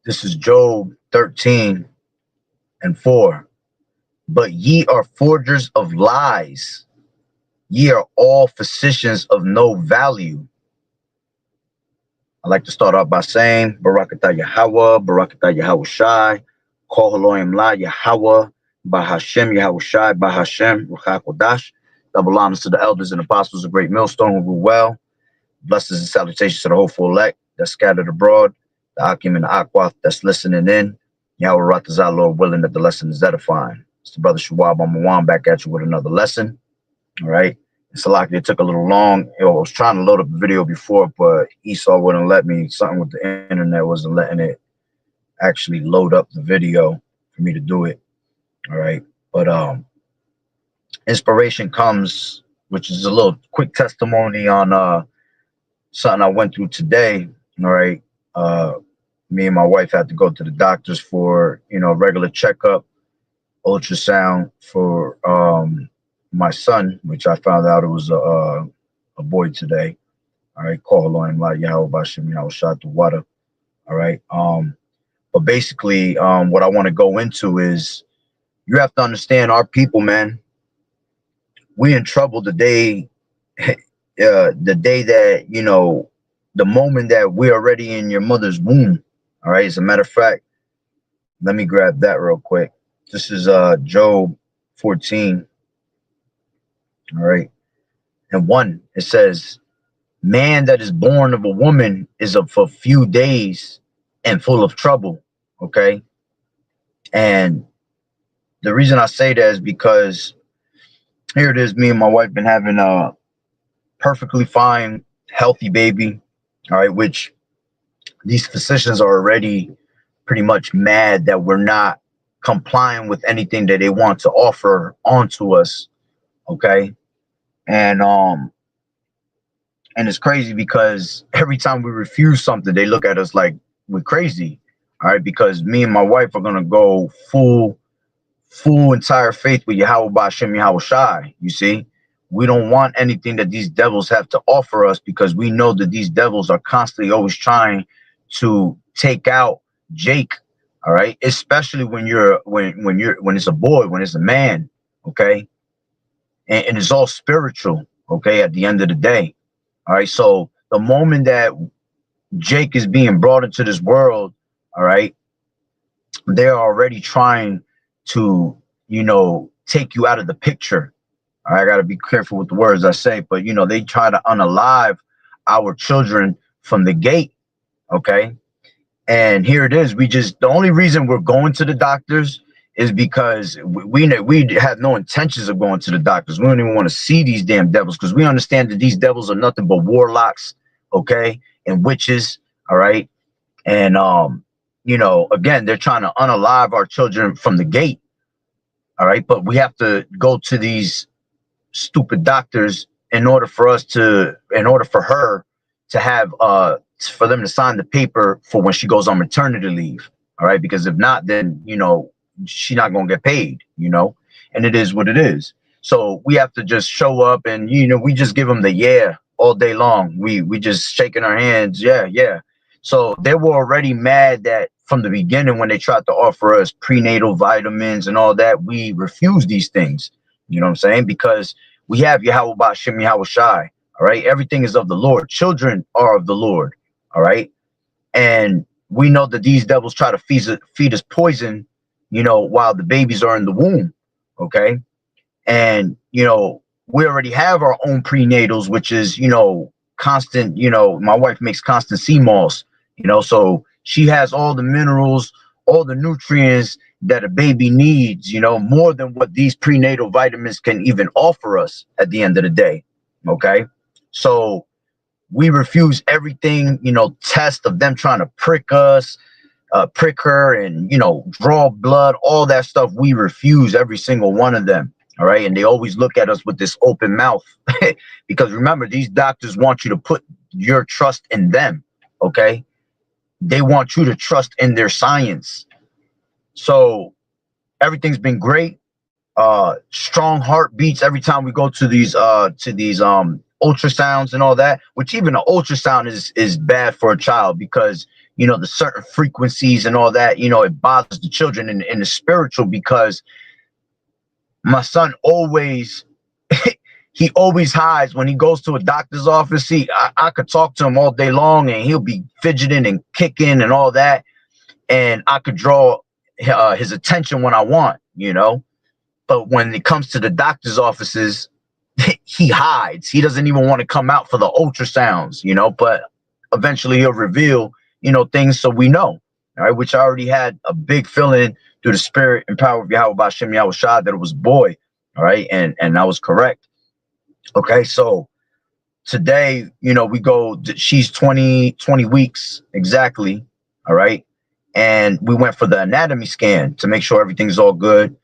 This is Job 13:4. But ye are forgers of lies. Ye are all physicians of no value. I'd like to start off by saying, Barakatah Yahweh, Barakatah Yahweh Shai, Kol Haloim La Yahweh, Bahashem Yahweh Shai, Bahashem, Ruach Kodash. Double honors to the elders and apostles of Great Millstone who rule well. Blessings and salutations to the hopeful elect that's scattered abroad, the Akim and the Akwath that's listening in. Yahweh Ratazah, Lord willing that the lesson is edifying. It's the brother Shuab Amawan back at you with another lesson. All right. Salaki, it took a little long. I was trying to load up the video before, but Esau wouldn't let me. Something with the internet wasn't letting it actually load up the video for me to do it. All right. But inspiration comes, which is a little quick testimony on something I went through today. All right. Me and my wife had to go to the doctors for, regular checkup, ultrasound for my son, which I found out it was a boy today. All right, call on like Yahweh Bashim Yahweh Shad Water. All right. But basically, what I want to go into is you have to understand our people, man. We in trouble the day, the day that the moment that we're already in your mother's womb. All right. As a matter of fact, let me grab that real quick. This is Job 14. All right. And 1, it says, man that is born of a woman is of a few days and full of trouble. Okay. And the reason I say that is because here it is, me and my wife been having a perfectly fine, healthy baby. All right. Which these physicians are already pretty much mad that we're not complying with anything that they want to offer onto us. Okay. And it's crazy because every time we refuse something, they look at us like we're crazy. All right. Because me and my wife are going to go full entire faith with Yahweh Ba'Shem Yahweh Shai. You see, we don't want anything that these devils have to offer us because we know that these devils are constantly always trying to take out Jake. All right. Especially when it's a boy, when it's a man. Okay. And it's all spiritual. Okay. At the end of the day. All right. So the moment that Jake is being brought into this world, all right, they're already trying to, take you out of the picture. All right, I got to be careful with the words I say, but, they try to unalive our children from the gate. Okay. And here it is. The only reason we're going to the doctors is because we have no intentions of going to the doctors. We don't even want to see these damn devils because we understand that these devils are nothing but warlocks, okay, and witches, all right? And, again, they're trying to unalive our children from the gate, all right? But we have to go to these stupid doctors in order for her to have, for them to sign the paper for when she goes on maternity leave, all right? Because if not, then, she's not going to get paid, and it is what it is. So we have to just show up and, we just give them the yeah all day long. We just shaking our hands. Yeah. Yeah. So they were already mad that from the beginning, when they tried to offer us prenatal vitamins and all that, we refused these things. You know what I'm saying? Because we have Yahweh Ba'Shem Yahweh Shai. All right. Everything is of the Lord. Children are of the Lord. All right. And we know that these devils try to feed us poison, while the babies are in the womb. Okay. And, we already have our own prenatals, which is, constant, my wife makes constant sea moss, so she has all the minerals, all the nutrients that a baby needs, more than what these prenatal vitamins can even offer us at the end of the day. Okay. So we refuse everything, test of them trying to prick us, prick her and, draw blood, all that stuff. We refuse every single one of them. All right. And they always look at us with this open mouth because remember, these doctors want you to put your trust in them. OK, they want you to trust in their science. So everything's been great. Strong heartbeats every time we go to these ultrasounds and all that, which even an ultrasound is bad for a child because, you know, the certain frequencies and all that, you know, it bothers the children in the spiritual, because my son always he always hides when he goes to a doctor's office. I could talk to him all day long and he'll be fidgeting and kicking and all that, and I could draw his attention when I want, you know. But when it comes to the doctor's offices, he hides. He doesn't even want to come out for the ultrasounds, you know. But eventually he'll reveal, you know, things so we know. All right, which I already had a big feeling through the spirit and power of Yahweh Bashem Yahweh Shah that it was a boy. All right, and I was correct. Okay, so today, you know, we go, she's 20 weeks exactly. All right. And we went for the anatomy scan to make sure everything's all good.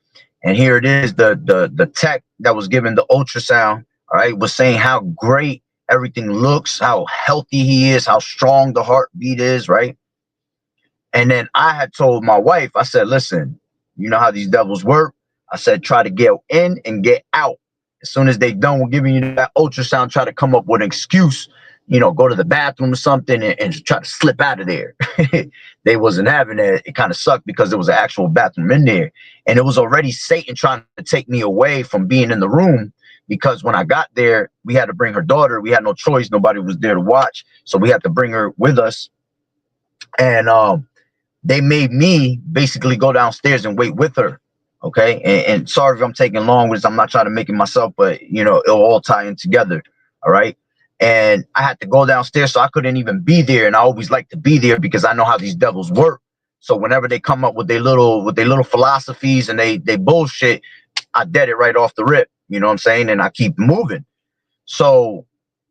And here it is, the tech that was given the ultrasound, all right, was saying how great everything looks, how healthy he is, how strong the heartbeat is, right? And then I had told my wife, I said, listen, you know how these devils work. I said, try to get in and get out. As soon as they done with giving you that ultrasound, try to come up with an excuse, you know, go to the bathroom or something and try to slip out of there. They wasn't having it. It kind of sucked because there was an actual bathroom in there. And it was already Satan trying to take me away from being in the room, because when I got there, we had to bring her daughter. We had no choice. Nobody was there to watch. So we had to bring her with us. And they made me basically go downstairs and wait with her. Okay. And sorry if I'm taking long with this. I'm not trying to make it myself, but you know, it'll all tie in together. All right. And I had to go downstairs, so I couldn't even be there. And I always like to be there because I know how these devils work. So whenever they come up with their little philosophies and they bullshit, I dead it right off the rip. You know what I'm saying? And I keep moving. So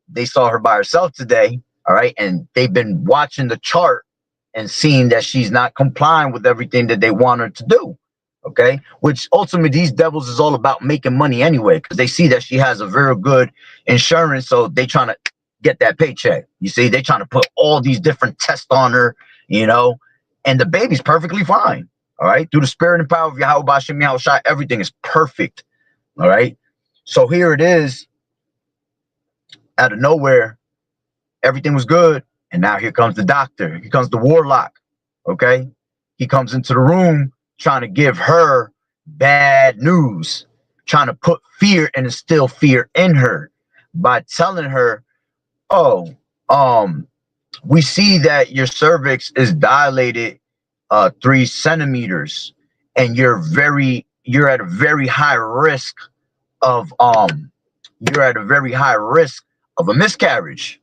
they saw her by herself today. All right. And they've been watching the chart and seeing that she's not complying with everything that they want her to do. Okay, which ultimately these devils is all about making money anyway, because they see that she has a very good insurance, so they trying to get that paycheck. You see, they trying to put all these different tests on her, you know, and the baby's perfectly fine. All right, through the spirit and power of Yahweh Bashem Yahweh Shai, everything is perfect. All right, so here it is, out of nowhere, everything was good, and now here comes the doctor. Here comes the warlock. Okay, he comes into the room, trying to give her bad news, trying to put fear and instill fear in her by telling her, oh, we see that your cervix is dilated 3 centimeters, and you're at a very high risk of a miscarriage,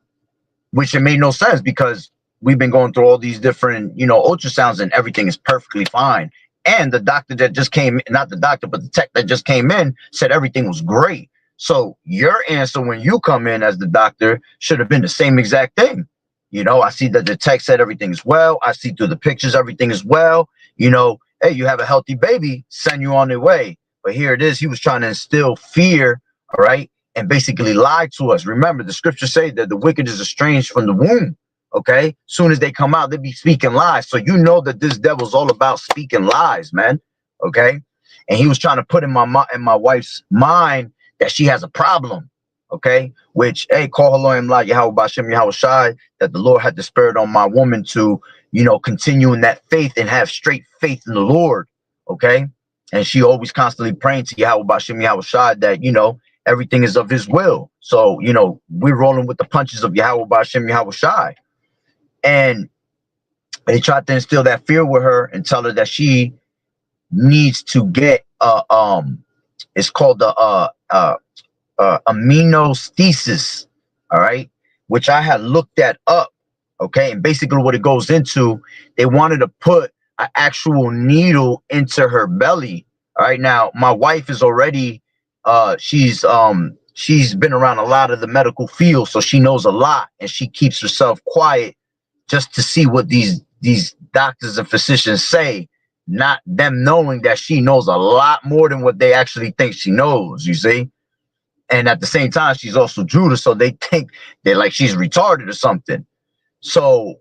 which it made no sense, because we've been going through all these different, you know, ultrasounds and everything is perfectly fine. And the doctor that just came, not the doctor, but the tech that just came in said everything was great. So your answer when you come in as the doctor should have been the same exact thing. You know, I see that the tech said everything is well. I see through the pictures, everything is well. You know, hey, you have a healthy baby, send you on their way. But here it is. He was trying to instill fear, all right, and basically lie to us. Remember, the scriptures say that the wicked is estranged from the womb. Okay, soon as they come out, they be speaking lies. So you know that this devil's all about speaking lies, man. Okay, and he was trying to put in my wife's mind that she has a problem. Okay, which, hey, call Elohim La Yahweh Bashem Yahweh Shai, that the Lord had the spirit on my woman to, you know, continue in that faith and have straight faith in the Lord. Okay, and she always constantly praying to Yahweh Bashem Yahweh Shai that, you know, everything is of his will. So, you know, we're rolling with the punches of Yahweh Bashem Yahweh Shai. And they tried to instill that fear with her and tell her that she needs to get it's called the amniocentesis, all right, which I had looked that up. Okay, and basically what it goes into, they wanted to put an actual needle into her belly. All right, now my wife is already she's been around a lot of the medical field, so she knows a lot, and she keeps herself quiet just to see what these doctors and physicians say, not them knowing that she knows a lot more than what they actually think she knows, you see? And at the same time, she's also Judah, so they think they're like she's retarded or something. So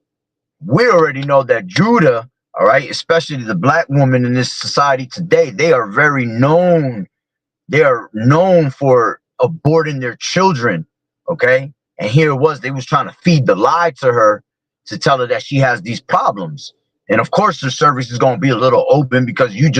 we already know that Judah, all right, especially the black woman in this society today, they are very known. They are known for aborting their children, okay? And here it was, they was trying to feed the lie to her, to tell her that she has these problems. And of course, the cervix is going to be a little open because you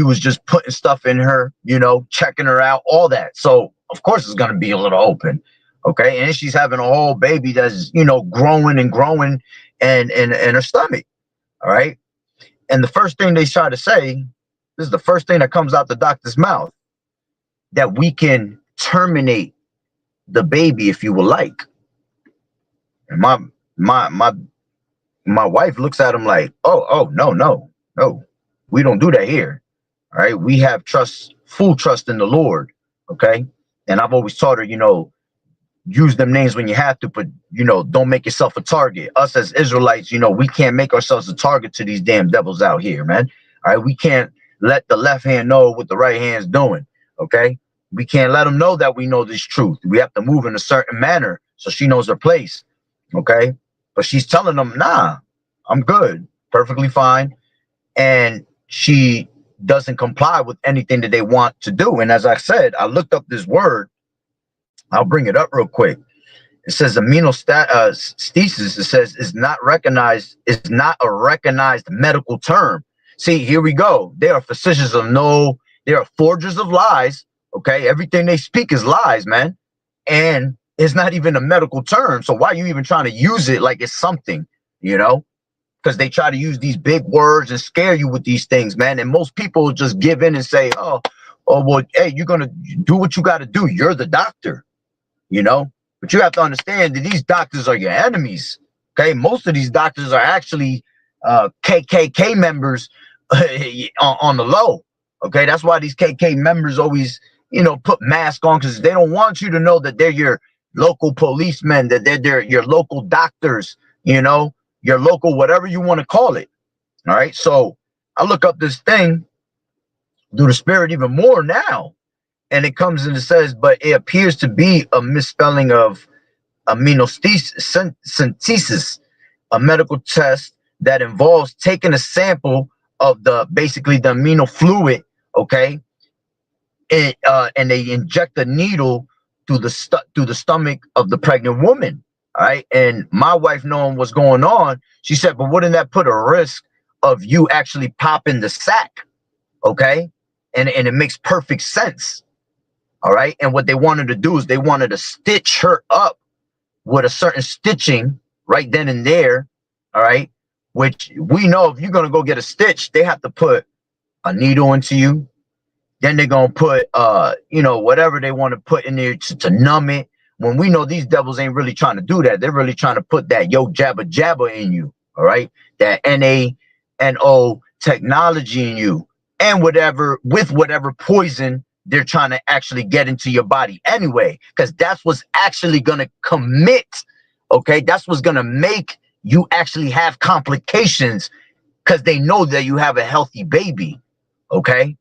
was just putting stuff in her, you know, checking her out, all that. So of course it's going to be a little open. Okay. And she's having a whole baby that's, you know, growing and growing and in her stomach. All right. And the first thing they try to say, this is the first thing that comes out the doctor's mouth, that we can terminate the baby if you would like. And my wife looks at him like, oh, no, we don't do that here. All right. We have full trust in the Lord. Okay. And I've always taught her, you know, use them names when you have to, but, you know, don't make yourself a target. Us as Israelites, you know, we can't make ourselves a target to these damn devils out here, man. All right. We can't let the left hand know what the right hand's doing. Okay. We can't let them know that we know this truth. We have to move in a certain manner so she knows her place. Okay. But she's telling them, nah, I'm good, perfectly fine. And she doesn't comply with anything that they want to do. And as I said, I looked up this word. I'll bring it up real quick. It says amniocentesis. It says is not recognized. It's not a recognized medical term. See, here we go. They are physicians of no. They are forgers of lies. Okay, everything they speak is lies, man. And it's not even a medical term. So why are you even trying to use it like it's something? You know, because they try to use these big words and scare you with these things, man. And most people just give in and say, oh, well, hey, you're gonna do what you got to do. You're the doctor. You know, but you have to understand that these doctors are your enemies. Okay, most of these doctors are actually KKK members on the low. Okay, that's why these KK members always, you know, put masks on, because they don't want you to know that they're your local policemen, that they're your local doctors, you know, your local whatever you want to call it. All right, so I look up this thing through the spirit even more now. And it comes and it says, but it appears to be a misspelling of amniocentesis, a medical test that involves taking a sample of basically the amino fluid, okay, and they inject the needle through the stomach of the pregnant woman. All right, and my wife, knowing what's going on, she said, but wouldn't that put a risk of you actually popping the sac? Okay, and it makes perfect sense. All right. And what they wanted to do is they wanted to stitch her up with a certain stitching right then and there. All right. Which we know if you're going to go get a stitch, they have to put a needle into you. Then they're going to put, you know, whatever they want to put in there to numb it. When we know these devils ain't really trying to do that. They're really trying to put that yo jabba jabba in you. All right. That NaNO technology in you, and whatever poison they're trying to actually get into your body anyway, because that's what's actually going to commit. Okay, that's what's going to make you actually have complications, because they know that you have a healthy baby. Okay,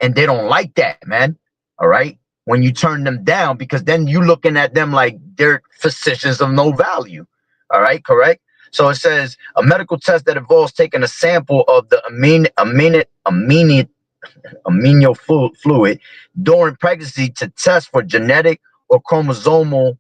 and they don't like that, man. All right, when you turn them down, because then you looking at them like they're physicians of no value. All right, correct. So it says a medical test that involves taking a sample of the amino fluid during pregnancy to test for genetic or chromosomal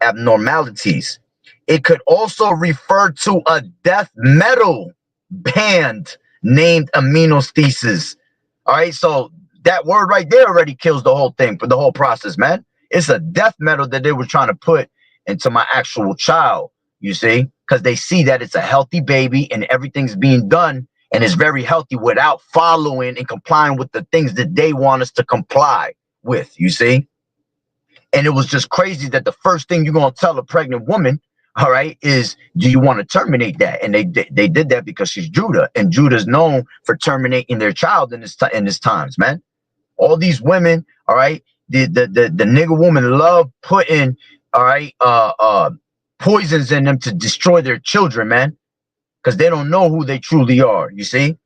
abnormalities. It could also refer to a death metal band named amniocentesis. All right, so that word right there already kills the whole thing, for the whole process, man. It's a death metal that they were trying to put into my actual child, you see, because they see that it's a healthy baby and everything's being done and is very healthy without following and complying with the things that they want us to comply with, you see. And it was just crazy that the first thing you're going to tell a pregnant woman, all right, is, do you want to terminate that? And they did that because she's Judah, and Judah's known for terminating their child in this times, man. All these women, all right, the nigger woman love putting, all right, poisons in them to destroy their children, man. Because they don't know who they truly are, you see?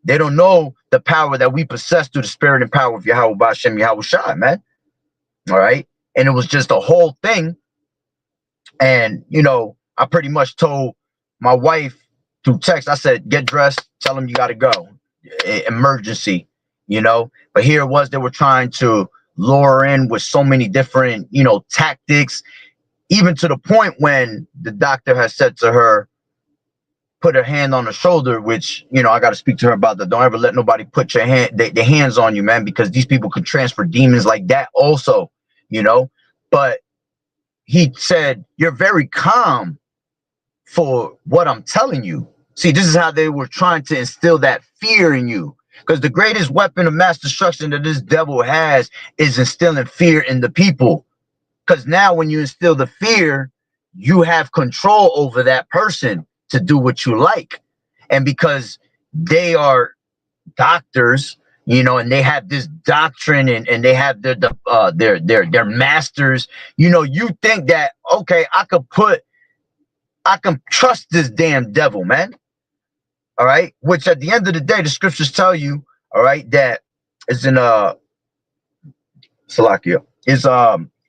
They don't know the power that we possess through the spirit and power of Yahweh B'Shem Yahweh Shai, man. All right? And it was just a whole thing. And, you know, I pretty much told my wife through text, I said, get dressed, tell them you got to go. Emergency, you know? But here it was, they were trying to lure in with so many different, you know, tactics. even to the point when the doctor has said to her, put her hand on her shoulder, which, you know, I got to speak to her about that. Don't ever let nobody put your their hands on you, man, because these people could transfer demons like that also, you know. But he said, you're very calm for what I'm telling you. See, this is how they were trying to instill that fear in you. Because the greatest weapon of mass destruction that this devil has is instilling fear in the people. Because now when you instill the fear, you have control over that person to do what you like. And because they are doctors, you know, and they have this doctrine, and they have their masters, you know, you think that, okay, I can trust this damn devil, man. All right. Which at the end of the day, the scriptures tell you, all right, that is in Salakia, is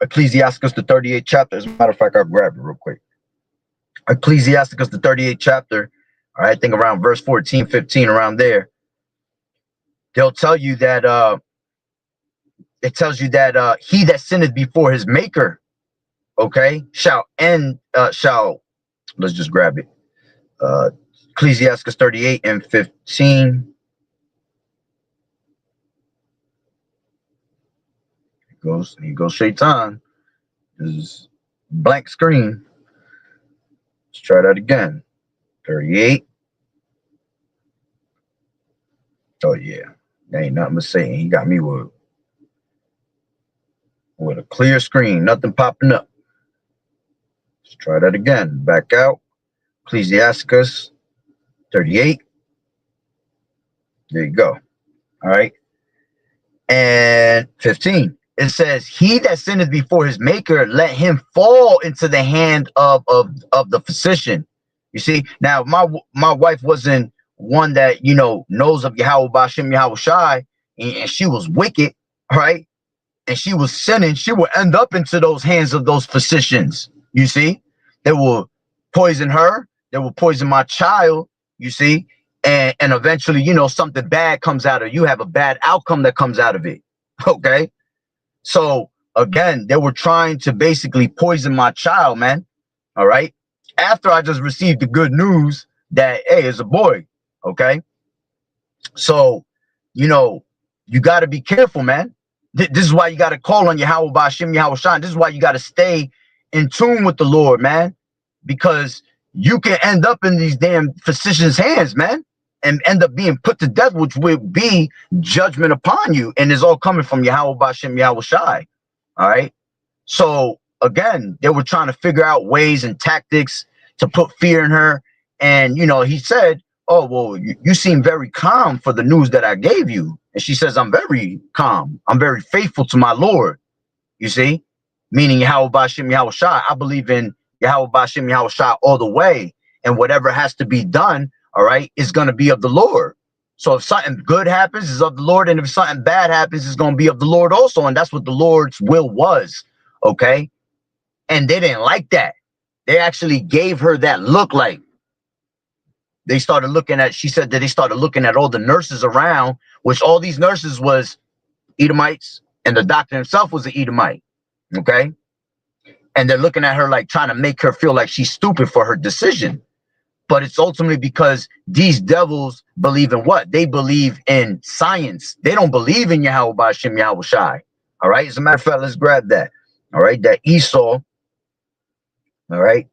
Ecclesiasticus, the 38th chapter. As a matter of fact, I'll grab it real quick. Ecclesiasticus, the 38th chapter. All right, I think around verse 14, 15, around there. They'll tell you that it tells you that he that sinneth before his maker, okay, let's just grab it. Ecclesiasticus 38 and 15. He goes Shaitan. This is blank screen. Let's try that again. 38. Oh yeah, that ain't nothing but Satan. He got me with a clear screen, nothing popping up. Let's try that again. Back out. Ecclesiasticus 38. There you go. All right. And 15. It says, he that sinneth before his maker, let him fall into the hand of the physician. You see, now my wife wasn't one that, you know, knows of Yahweh Bashim Yahweh Shai, and she was wicked, right? And she was sinning. She would end up into those hands of those physicians. You see, they will poison her. They will poison my child. You see, and eventually, you know, something bad comes out of it. You have a bad outcome that comes out of it. Okay. So again, they were trying to basically poison my child, man. All right. After I just received the good news that, hey, it's a boy. Okay. So, you know, you got to be careful, man. This is why you got to call on Yahweh Bashim Yahweh Shai. This is why you got to stay in tune with the Lord, man, because you can end up in these damn physicians' hands, man, and end up being put to death, which will be judgment upon you. And it's all coming from Yahweh Bashim Yahweh Shai. All right. So again, they were trying to figure out ways and tactics to put fear in her. And, you know, he said, oh, well, you seem very calm for the news that I gave you. And she says, I'm very calm. I'm very faithful to my Lord. You see, meaning Yahweh Bashim Yahweh Shai. I believe in Yahweh Bashim Yahweh Shai all the way. And whatever has to be done, all right, is going to be of the Lord. So if something good happens, it's of the Lord. And if something bad happens, it's going to be of the Lord also. And that's what the Lord's will was. Okay. And they didn't like that. They actually gave her that look. Like, they started looking at, she said that they started looking at all the nurses around, which all these nurses was Edomites, and the doctor himself was an Edomite. Okay. And they're looking at her like trying to make her feel like she's stupid for her decision. But it's ultimately because these devils believe in what? They believe in science. They don't believe in Yahweh Bashim Yahweh Shai. All right. As a matter of fact, let's grab that. All right. That Esau. All right.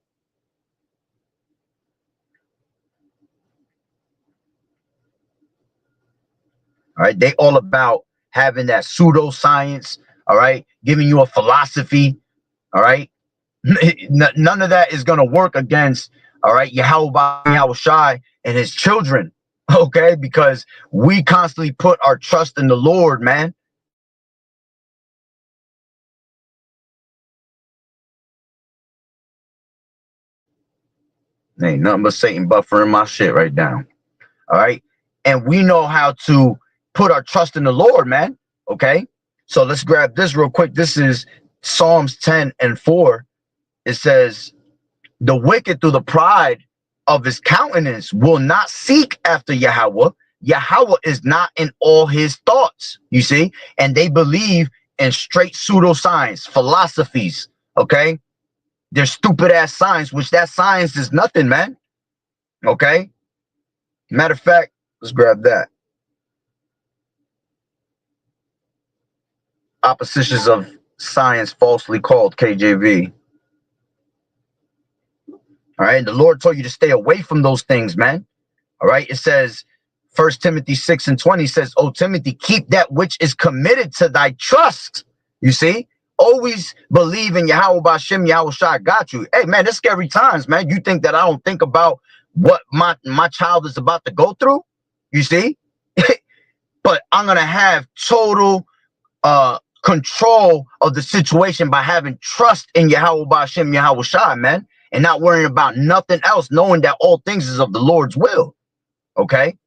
All right. They all about having that pseudoscience. All right. Giving you a philosophy. All right. None of that is going to work against, all right, Yahweh Shai and his children. Okay. Because we constantly put our trust in the Lord, man. Ain't nothing but Satan buffering my shit right now. All right. And we know how to put our trust in the Lord, man. Okay. So let's grab this real quick. This is Psalms 10 and 4. It says, the wicked through the pride of his countenance will not seek after Yahweh. Yahweh is not in all his thoughts, you see, and they believe in straight pseudoscience, philosophies. Okay. their stupid ass science, which that science is nothing, man. Okay. Matter of fact, let's grab that. Oppositions of science falsely called, KJV. All right. The Lord told you to stay away from those things, man. All right. It says, 1 Timothy 6:20 says, "O Timothy, keep that which is committed to thy trust." You see? Always believe in Yahweh B'Shem, Yahweh Shai got you. Hey, man, it's scary times, man. You think that I don't think about what my child is about to go through? You see? But I'm going to have total control of the situation by having trust in Yahweh B'Shem, Yahweh Shai, man, and not worrying about nothing else, knowing that all things is of the Lord's will. Okay?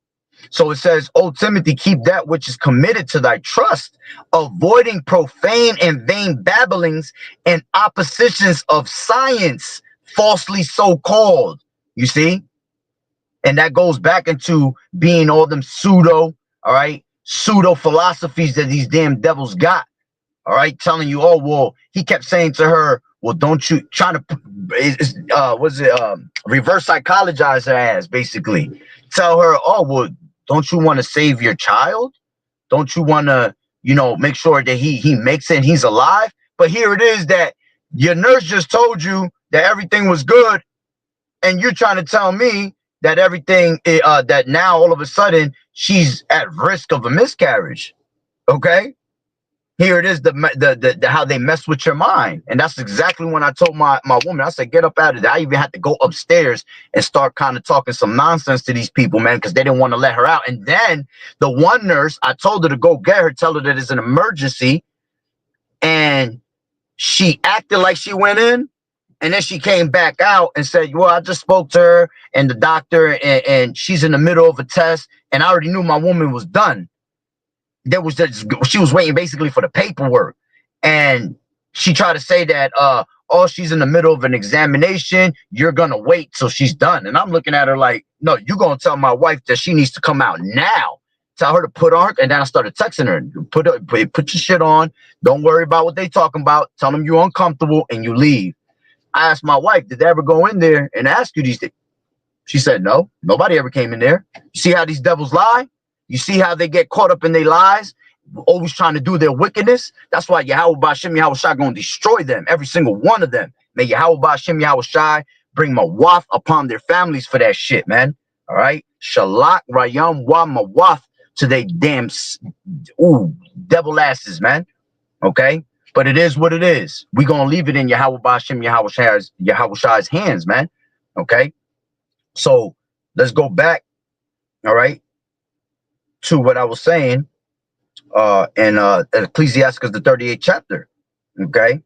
So it says, "O Timothy, keep that which is committed to thy trust, avoiding profane and vain babblings and oppositions of science, falsely so called." You see? And that goes back into being all them pseudo philosophies that these damn devils got. All right, telling you, oh, well, he kept saying to her, well, don't you trying to reverse psychologize her ass, basically. Tell her, oh, well, don't you want to save your child? Don't you want to, make sure that he makes it and he's alive? But here it is that your nurse just told you that everything was good, and you're trying to tell me that everything that now all of a sudden she's at risk of a miscarriage. Okay? Here it is, the how they mess with your mind. And that's exactly when I told my woman, I said, get up out of there. I even had to go upstairs and start kind of talking some nonsense to these people, man, because they didn't want to let her out. And then the one nurse, I told her to go get her, tell her that it's an emergency. And she acted like she went in. And then she came back out and said, well, I just spoke to her and the doctor, and she's in the middle of a test. And I already knew my woman was done. She was waiting basically for the paperwork, and she tried to say that oh, she's in the middle of an examination, you're gonna wait till she's done. And I'm looking at her like, no, you're gonna tell my wife that she needs to come out now. Tell her to put on, and then I started texting her, put your shit on, don't worry about what they talking about, tell them you're uncomfortable and you leave. I asked my wife, did they ever go in there and ask you these things? She said, no, nobody ever came in there. You see how these devils lie? You see how they get caught up in their lies, always trying to do their wickedness? That's why Yahweh B'Shem, Yahweh Shai going to destroy them, every single one of them. May Yahweh B'Shem, Yahweh Shai bring mawaf upon their families for that shit, man. All right? Shalak, Rayam, Wa, Mawaf to they damn devil asses, man. Okay? But it is what it is. We're going to leave it in Yahweh B'Shem, Yahweh Shai's hands, man. Okay? So let's go back, all right, to what I was saying in Ecclesiastes, the 38th chapter. Okay.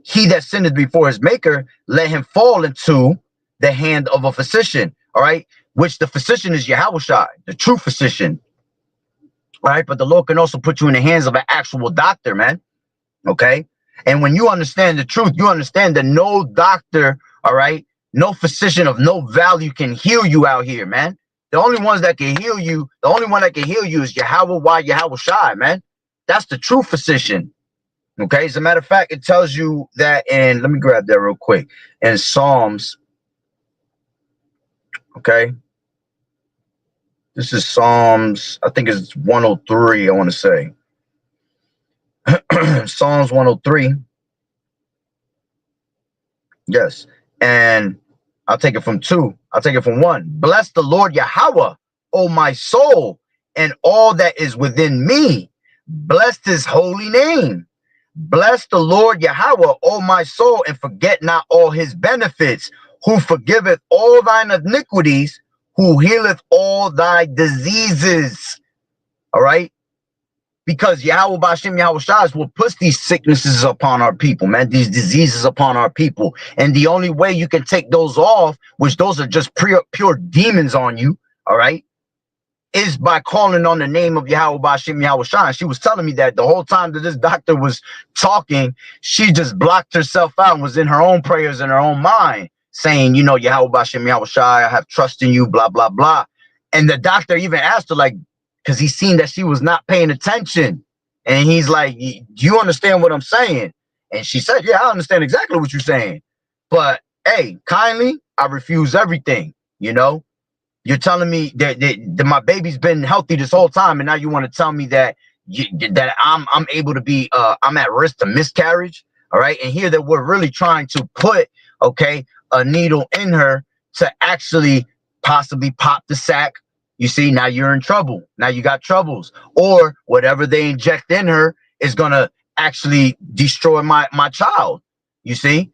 He that sinneth before his maker, let him fall into the hand of a physician. All right. Which the physician is Yahweh Shai, the true physician. All right. But the Lord can also put you in the hands of an actual doctor, man. Okay. And when you understand the truth, you understand that no doctor, all right, no physician of no value can heal you out here, man. The only ones that can heal you, the only one that can heal you is Yahweh Shai, man. That's the true physician. Okay. As a matter of fact, it tells you that, and let me grab that real quick. In Psalms, okay. This is Psalms, I think it's 103, I want to say. Psalms 103. Yes. And I'll take it from 2. I'll take it from 1. Bless the Lord Yahweh, O my soul, and all that is within me. Bless his holy name. Bless the Lord Yahweh, O my soul, and forget not all his benefits, who forgiveth all thine iniquities, who healeth all thy diseases. All right? Because Yahweh B'Shem, Yahweh Shai will put these sicknesses upon our people, man, these diseases upon our people. And the only way you can take those off, which those are just pure demons on you, all right, is by calling on the name of Yahweh B'Shem, Yahweh Shai. She was telling me that the whole time that this doctor was talking, she just blocked herself out and was in her own prayers in her own mind, saying, Yahweh B'Shem, Yahweh Shai, I have trust in you, blah, blah, blah. And the doctor even asked her, like, because he seen that she was not paying attention. And he's like, do you understand what I'm saying? And she said, yeah, I understand exactly what you're saying. But hey, kindly, I refuse everything. You know, you're telling me that my baby's been healthy this whole time, and now you want to tell me that that I'm able to be I'm at risk to miscarriage. All right, and here that we're really trying to put, okay, a needle in her to actually possibly pop the sac. You see, now you're in trouble. Now you got troubles, or whatever they inject in her is gonna actually destroy my child. You see,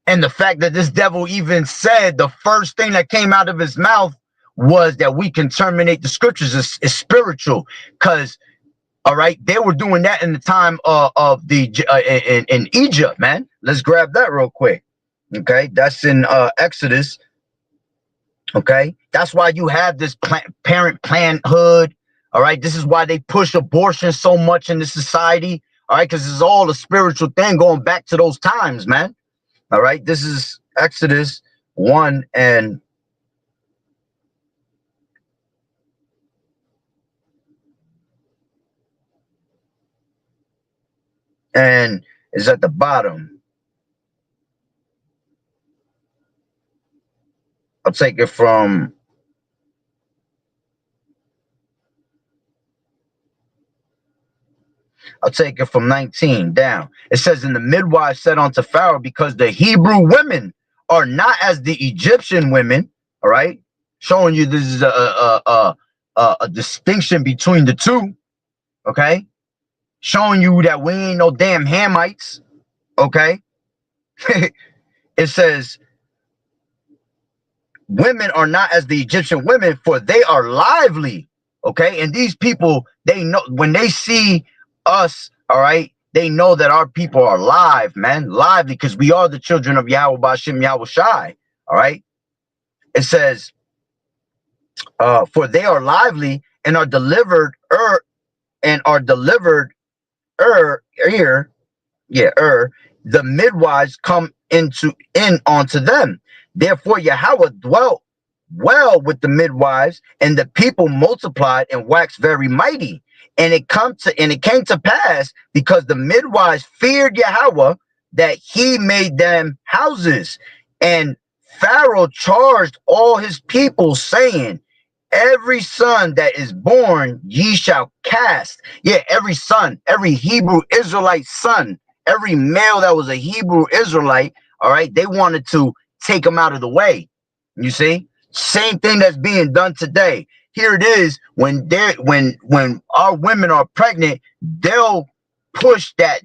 and the fact that this devil even said the first thing that came out of his mouth was that we can terminate the scriptures is spiritual, because all right, they were doing that in the time of the in Egypt, man. Let's grab that real quick. Okay, that's in Exodus. Okay, that's why you have this parent parenthood. All right, this is why they push abortion so much in the society. All right, because it's all a spiritual thing going back to those times, man. All right, this is Exodus 1 and is at the bottom. I'll take it from I'll take it from 19 down. It says, and the midwife said unto Pharaoh, because the Hebrew women are not as the Egyptian women. All right, showing you this is a distinction between the two. Okay, showing you that we ain't no damn Hamites. Okay, it says, women are not as the Egyptian women, for they are lively. Okay, and these people, they know when they see us, all right, they know that our people are live, man, lively, because we are the children of Yahweh Bashim Yahweh Shai. All right, it says, for they are lively and are delivered here, yeah, the midwives come in onto them. Therefore Yahweh dwelt well with the midwives, and the people multiplied and waxed very mighty. And it came to pass, because the midwives feared Yahweh, that he made them houses. And Pharaoh charged all his people, saying, every son that is born ye shall cast. Yeah, every son, every Hebrew Israelite son, every male that was a Hebrew Israelite, all right, they wanted to take him out of the way. You see, same thing that's being done today. Here it is, when our women are pregnant, they'll push that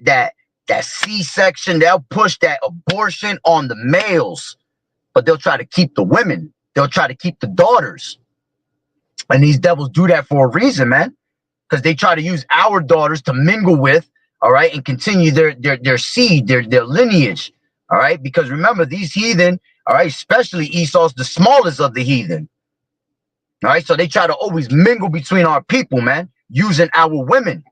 C-section, they'll push that abortion on the males, but they'll try to keep the women, they'll try to keep the daughters. And these devils do that for a reason, man, because they try to use our daughters to mingle with, all right, and continue their seed, their lineage, all right. Because remember, these heathen, all right, especially Esau's the smallest of the heathen, all right. So they try to always mingle between our people, man, using our women,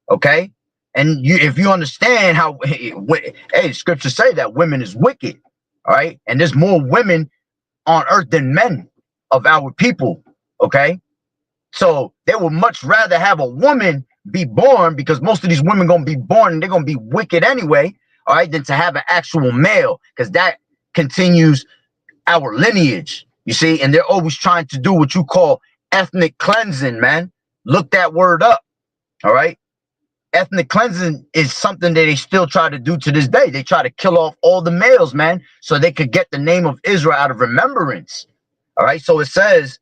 okay. And if you understand how, hey, scriptures say that women is wicked, all right, and there's more women on earth than men of our people. Okay, so they would much rather have a woman be born, because most of these women gonna be born and they're gonna be wicked anyway, all right, than to have an actual male, because that continues our lineage, you see. And they're always trying to do what you call ethnic cleansing, man. Look that word up, all right. Ethnic cleansing is something that they still try to do to this day. They try to kill off all the males, man, so they could get the name of Israel out of remembrance, all right. So it says,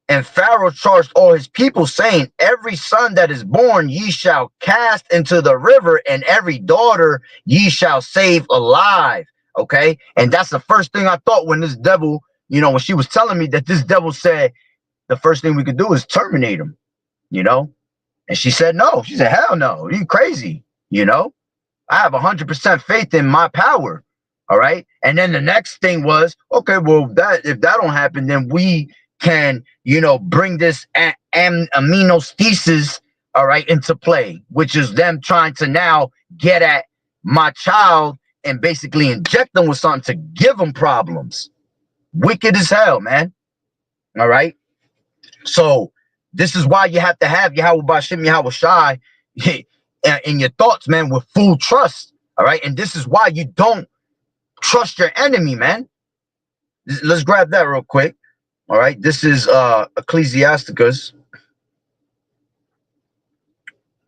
and Pharaoh charged all his people, saying, every son that is born ye shall cast into the river, and every daughter ye shall save alive. Okay, and that's the first thing I thought when this devil, you know, when she was telling me that this devil said the first thing we could do is terminate him, you know. And she said no. She said, hell no, you crazy, you know. I have 100% faith in my power. All right. And then the next thing was, okay, well, if that don't happen, then we can, you know, bring this amniocentesis, all right, into play, which is them trying to now get at my child and basically inject them with something to give them problems. Wicked as hell, man. All right. So this is why you have to have Yahweh Bashim Yahweh Shai in your thoughts, man, with full trust. All right. And this is why you don't trust your enemy, man. Let's grab that real quick. All right. This is Ecclesiasticus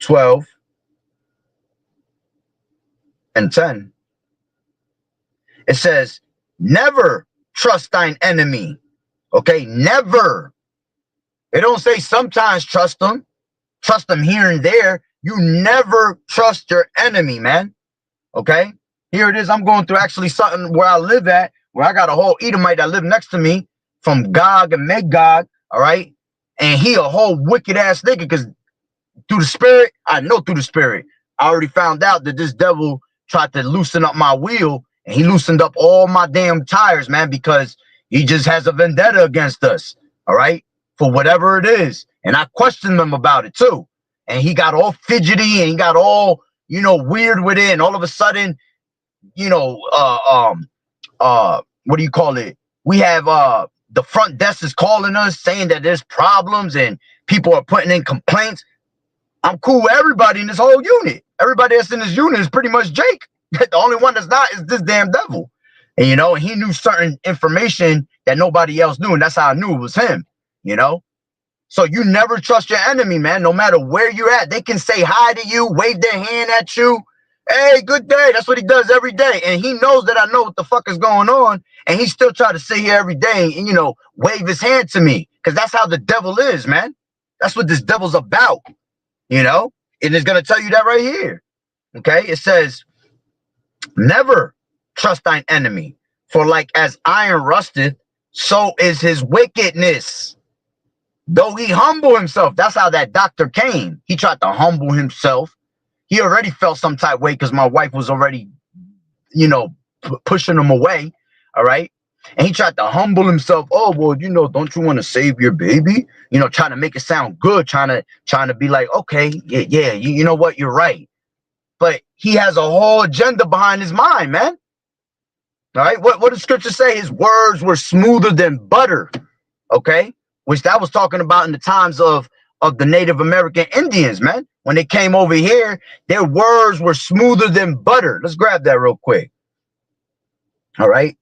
12:10. It says, never trust thine enemy. Okay, never. It don't say sometimes trust them here and there. You never trust your enemy, man. Okay, here it is. I'm going through actually something where I live at, where I got a whole Edomite that live next to me from Gog and Magog. All right, and he a whole wicked ass nigga, because through the spirit, I know through the spirit, I already found out that this devil tried to loosen up my wheel, and he loosened up all my damn tires, man, because he just has a vendetta against us, all right, for whatever it is. And I questioned him about it too. And he got all fidgety and he got all, you know, weird with it. And all of a sudden, you know, what do you call it? We have the front desk is calling us saying that there's problems and people are putting in complaints. I'm cool with everybody in this whole unit. Everybody that's in this unit is pretty much Jake. The only one that's not is this damn devil. And, you know, he knew certain information that nobody else knew. And that's how I knew it was him, you know. So you never trust your enemy, man, no matter where you're at. They can say hi to you, wave their hand at you. Hey, good day. That's what he does every day. And he knows that I know what the fuck is going on. And he still try to sit here every day and, you know, wave his hand to me. Because that's how the devil is, man. That's what this devil's about, you know. And it's going to tell you that right here. Okay. It says, never trust thine enemy, for like as iron rusteth, so is his wickedness. Though he humble himself, that's how that doctor came. He tried to humble himself. He already felt some type of way because my wife was already, you know, pushing him away. All right. And he tried to humble himself. Oh, well, you know, don't you want to save your baby? You know, trying to make it sound good, trying to be like, okay, yeah, you know what? You're right. But he has a whole agenda behind his mind, man. All right. What does scripture say? His words were smoother than butter. Okay. Which that was talking about in the times of the Native American Indians, man. When they came over here, their words were smoother than butter. Let's grab that real quick. All right.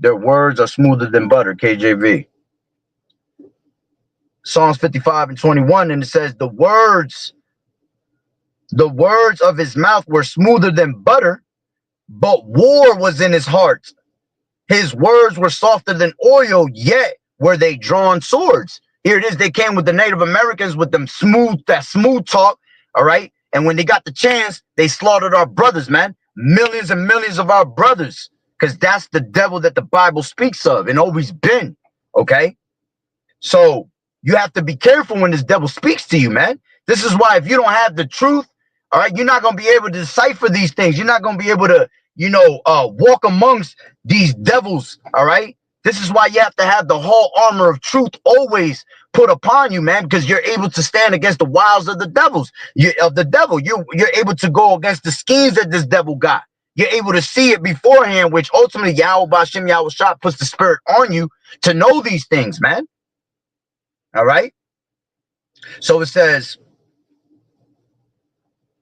Their words are smoother than butter, KJV. Psalms 55:21, and it says, the words of his mouth were smoother than butter, but war was in his heart. His words were softer than oil, yet were they drawn swords. Here it is. They came with the Native Americans with that smooth talk. All right. And when they got the chance, they slaughtered our brothers, man. Millions and millions of our brothers, because that's the devil that the Bible speaks of and always been. Okay. So you have to be careful when this devil speaks to you, man. This is why if you don't have the truth, all right, you're not going to be able to decipher these things. You're not going to be able to, you know, walk amongst these devils. All right. This is why you have to have the whole armor of truth always put upon you, man, because you're able to stand against the wiles of the devils. You're able to go against the schemes that this devil got. You're able to see it beforehand, which ultimately Yahweh B'Shem Yahweh Shah puts the spirit on you to know these things, man. All right. So it says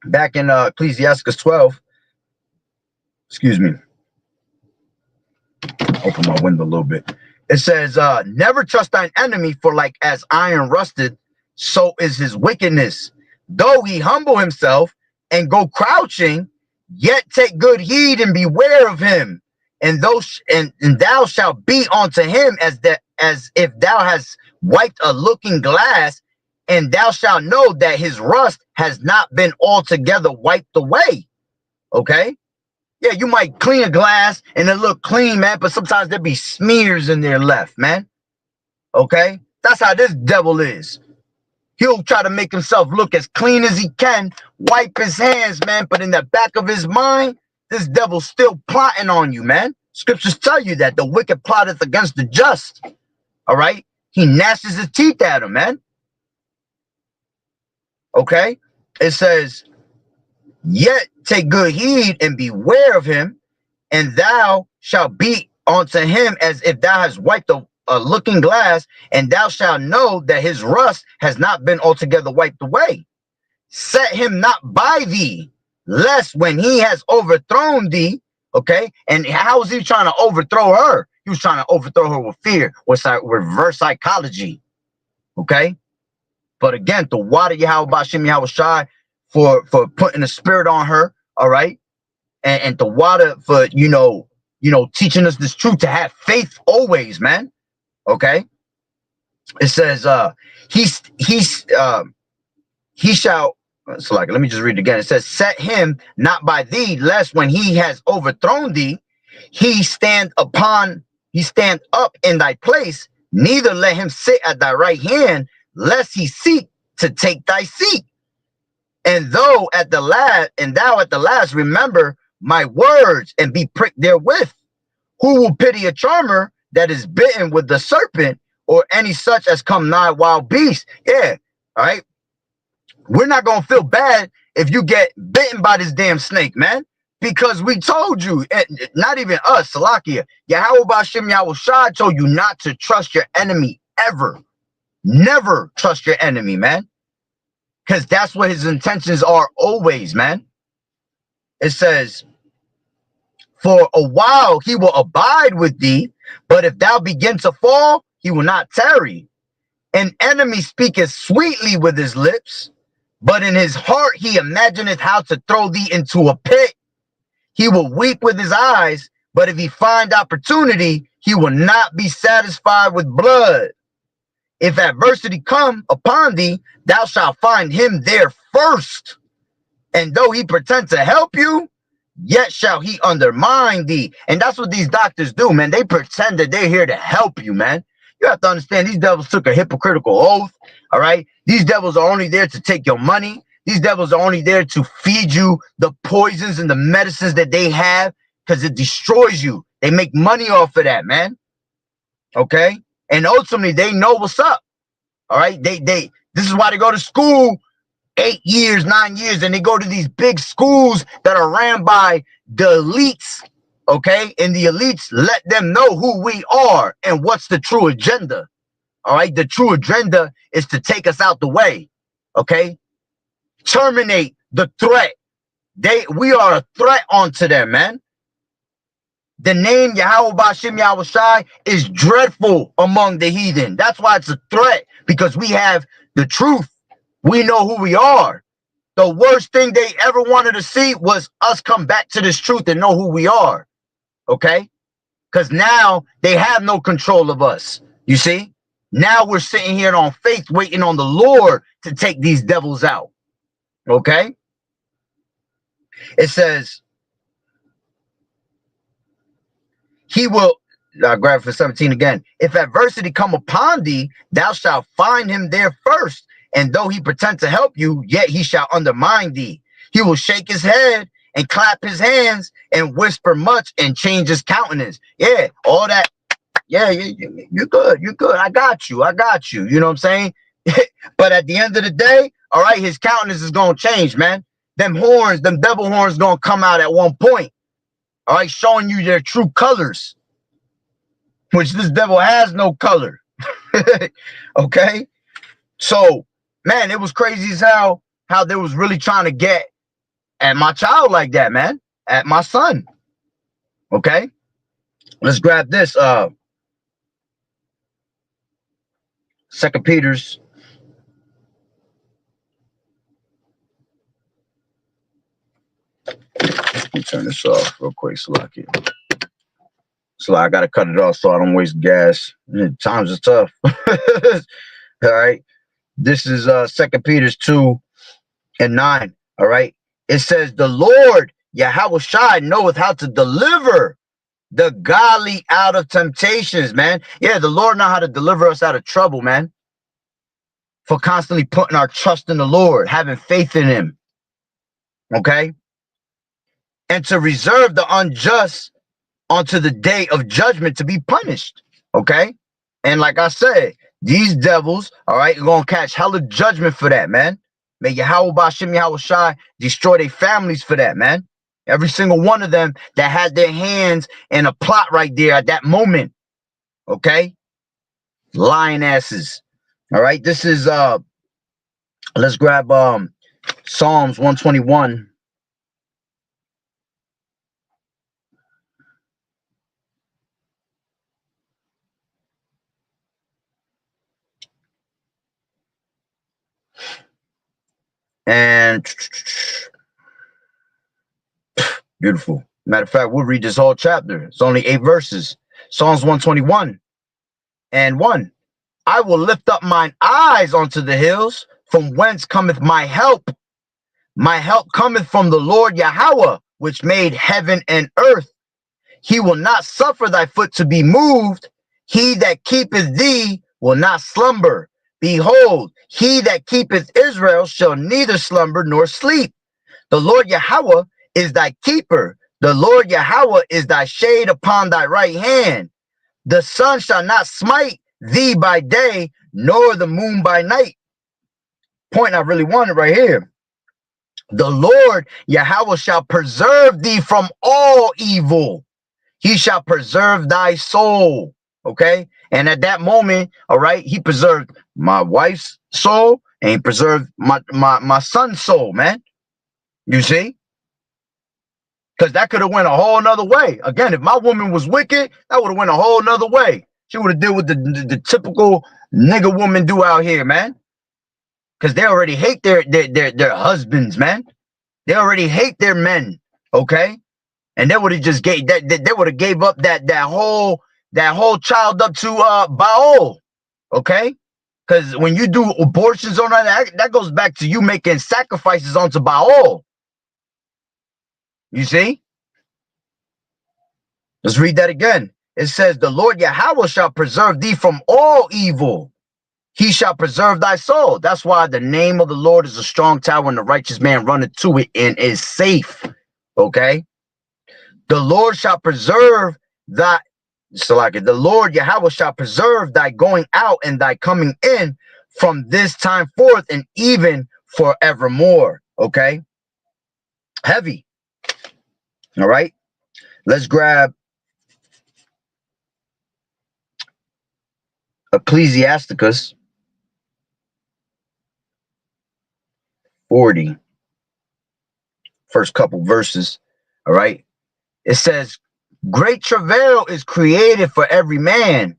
back in Ecclesiasticus 12, excuse me. Open my window a little bit. It says, never trust thine enemy, for like as iron rusted, so is his wickedness. Though he humble himself and go crouching, yet take good heed and beware of him. And thou shalt be unto him as if thou hast wiped a looking glass, and thou shalt know that his rust has not been altogether wiped away. Okay. Yeah, you might clean a glass and it look clean, man, but sometimes there be smears in there left, man. Okay? That's how this devil is. He'll try to make himself look as clean as he can, wipe his hands, man, but in the back of his mind, this devil's still plotting on you, man. Scriptures tell you that the wicked plotteth against the just. All right? He gnashes his teeth at him, man. Okay? It says, yet take good heed and beware of him, and thou shalt be unto him as if thou hast wiped a looking glass, and thou shalt know that his rust has not been altogether wiped away. Set him not by thee, lest when he has overthrown thee, okay, and how was he trying to overthrow her? He was trying to overthrow her with fear, with reverse psychology, okay? But again, the water Yahweh Bashim Yahweh Shai for putting the spirit on her, all right? And the water for, teaching us this truth, to have faith always, man, okay? It says, he shall, so like, let me just read it again. It says, set him not by thee, lest when he has overthrown thee, he stand up in thy place, neither let him sit at thy right hand, lest he seek to take thy seat. And thou at the last remember my words and be pricked therewith. Who will pity a charmer that is bitten with the serpent, or any such as come nigh wild beast? Yeah, all right. We're not gonna feel bad if you get bitten by this damn snake, man, because we told you, not even us, Salakia, Yahweh Bashim Yahweh Shai told you not to trust your enemy ever. Never trust your enemy, man, because that's what his intentions are always, man. It says, for a while he will abide with thee, but if thou begin to fall, he will not tarry. An enemy speaketh sweetly with his lips, but in his heart he imagineth how to throw thee into a pit. He will weep with his eyes, but if he find opportunity, he will not be satisfied with blood. If adversity come upon thee, thou shalt find him there first. And though he pretend to help you, yet shall he undermine thee. And that's what these doctors do, man. They pretend that they're here to help you, man. You have to understand, these devils took a hypocritical oath, all right? These devils are only there to take your money. These devils are only there to feed you the poisons and the medicines that they have, because it destroys you. They make money off of that, man, okay? And ultimately, they know what's up, all right? This is why they go to school 8 years, 9 years, and they go to these big schools that are ran by the elites, okay? And the elites let them know who we are and what's the true agenda, all right? The true agenda is to take us out the way, okay? Terminate the threat. We are a threat onto them, man. The name Yahweh Bashim Yahweh Shai is dreadful among the heathen. That's why it's a threat, because we have the truth. We know who we are. The worst thing they ever wanted to see was us come back to this truth and know who we are. Okay? Because now they have no control of us. You see? Now we're sitting here on faith, waiting on the Lord to take these devils out. Okay? It says, he will, grab for 17 again. If adversity come upon thee, thou shalt find him there first. And though he pretend to help you, yet he shall undermine thee. He will shake his head and clap his hands and whisper much and change his countenance. Yeah, all that. Yeah, you're good. You're good. I got you. I got you. You know what I'm saying? But at the end of the day, all right, his countenance is going to change, man. Them horns, them devil horns going to come out at one point. All right, showing you their true colors, which this devil has no color. Okay? So, man, it was crazy as hell how they was really trying to get at my child like that, man. At my son. Okay? Let's grab this. 2 Peter's. Let me turn this off real quick, Salaki. So I gotta cut it off so I don't waste gas. Times is tough. All right. This is 2 Peter's 2:9. All right. It says, the Lord Yahweh Shai knoweth how to deliver the godly out of temptations, man. Yeah, the Lord know how to deliver us out of trouble, man. For constantly putting our trust in the Lord, having faith in him. Okay. And to reserve the unjust unto the day of judgment to be punished. Okay. And like I said, these devils, all right, are going to catch hella judgment for that, man. May Yahweh Bashim Yahweh Shai destroy their families for that, man. Every single one of them that had their hands in a plot right there at that moment. Okay. Lying asses. All right. This is, let's grab Psalms 121. And beautiful. Matter of fact, we'll read this whole chapter. It's only 8 verses. Psalms 121 and 1. I will lift up mine eyes unto the hills, from whence cometh my help. My help cometh from the Lord Yahweh, which made heaven and earth. He will not suffer thy foot to be moved. He that keepeth thee will not slumber. Behold, he that keepeth Israel shall neither slumber nor sleep. The Lord Yahweh is thy keeper. The Lord Yahweh is thy shade upon thy right hand. The sun shall not smite thee by day, nor the moon by night. Point I really wanted right here. The Lord Yahweh shall preserve thee from all evil. He shall preserve thy soul. Okay. And at that moment, all right, he preserved my wife's soul and he preserved my son's soul, man. You see? Because that could have went a whole nother way. Again, if my woman was wicked, that would have went a whole nother way. She would have dealt with the typical nigga woman do out here, man. Because they already hate their husbands, man. They already hate their men, okay? And they would have just gave that they would have gave up that whole child up to Baal, okay? Because when you do abortions on that goes back to you making sacrifices onto Baal. You see? Let's read that again. It says, the Lord Yahweh shall preserve thee from all evil. He shall preserve thy soul. That's why the name of the Lord is a strong tower and the righteous man runneth to it and is safe. Okay? The Lord shall preserve thy, the Lord Yahweh shall preserve thy going out and thy coming in from this time forth and even forevermore. Okay? Heavy. All right? Let's grab Ecclesiasticus 40. First couple verses. All right? It says, great travail is created for every man,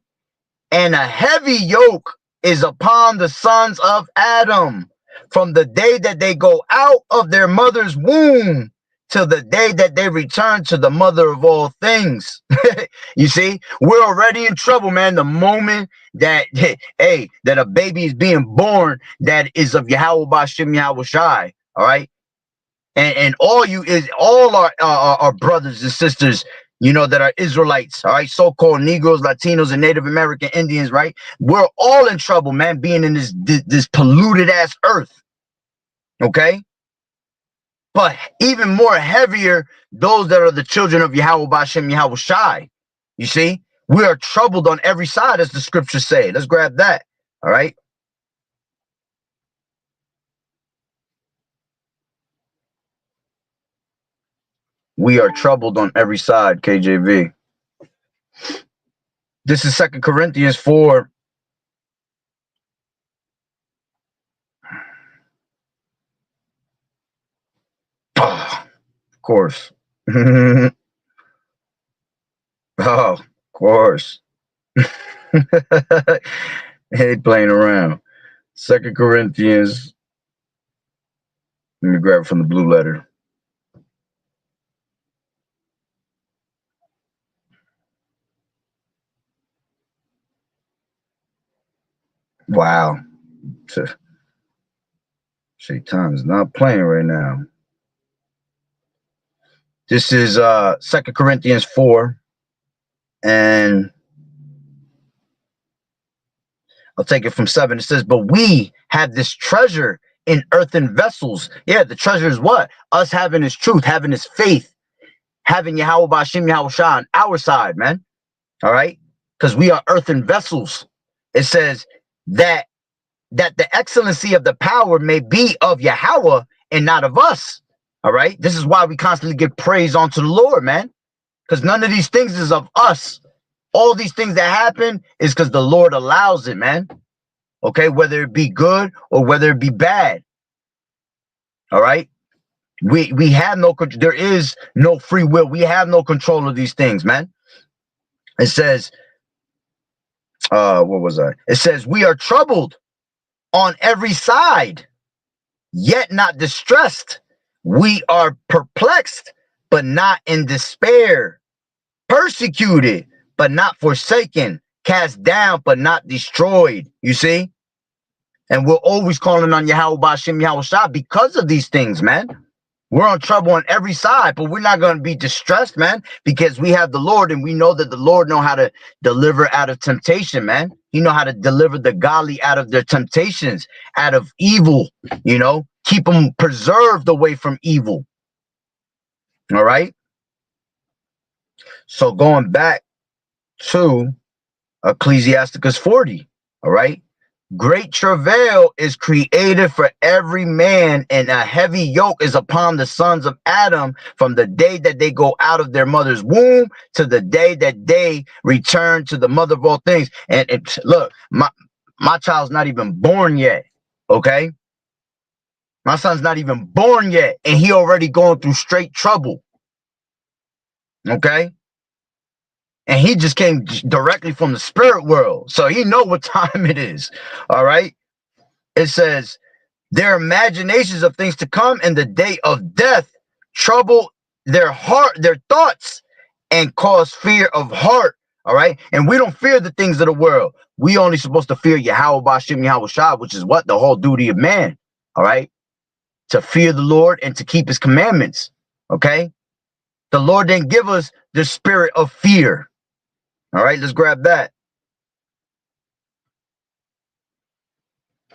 and a heavy yoke is upon the sons of Adam from the day that they go out of their mother's womb till the day that they return to the mother of all things. You see, we're already in trouble, man. The moment that, hey, that a baby is being born that is of Yahweh Bashim Yahweh Shai, all right? And all our brothers and sisters, you know, that are Israelites, all right, so-called Negroes, Latinos, and Native American Indians, right? We're all in trouble, man, being in this polluted ass earth. Okay? But even more heavier, those that are the children of Yahweh Bashem Yahweh Shai. You see, we are troubled on every side, as the scriptures say. Let's grab that. All right. We are troubled on every side, KJV. This is 2 Corinthians 4. Oh, of course. Oh, of course. Ain't playing around. 2 Corinthians. Let me grab it from the blue letter. Wow. Shaitan's not playing right now. This is 2 Corinthians 4. And I'll take it from 7. It says, but we have this treasure in earthen vessels. Yeah, the treasure is what? Us having his truth, having his faith, having Yahweh Bashim Yahweh Shah on our side, man. All right? Because we are earthen vessels. It says that the excellency of the power may be of Yahweh and not of us. All right? This is why we constantly give praise unto the Lord, man. Because none of these things is of us. All these things that happen is because the Lord allows it, man. Okay, whether it be good or whether it be bad. All right. We have no control. There is no free will. We have no control of these things, man. It says, what was I? It says we are troubled on every side. yet not distressed. We are perplexed, but not in despair. Persecuted, but not forsaken. Cast down, but not destroyed. You see? And we're always calling on Yahweh Bashim Yahweh Shah because of these things, man. We're on trouble on every side, but we're not going to be distressed, man, because we have the Lord, and we know that the Lord know how to deliver out of temptation, man. He know how to deliver the godly out of their temptations, out of evil, you know, keep them preserved away from evil. All right. So going back to Ecclesiasticus 40, all right. Great travail is created for every man, and a heavy yoke is upon the sons of Adam from the day that they go out of their mother's womb to the day that they return to the mother of all things. And look, my child's not even born yet, okay? My son's not even born yet, and he already going through straight trouble, okay? And he just came directly from the spirit world, so he know what time it is, all right? It says, their imaginations of things to come in the day of death trouble their heart, their thoughts, and cause fear of heart. All right. And we don't fear the things of the world. We only supposed to fear Yahweh Bashim Yahweh Shah, which is what? The whole duty of man. All right. To fear the Lord and to keep his commandments. Okay. The Lord didn't give us the spirit of fear. All right. Let's grab that.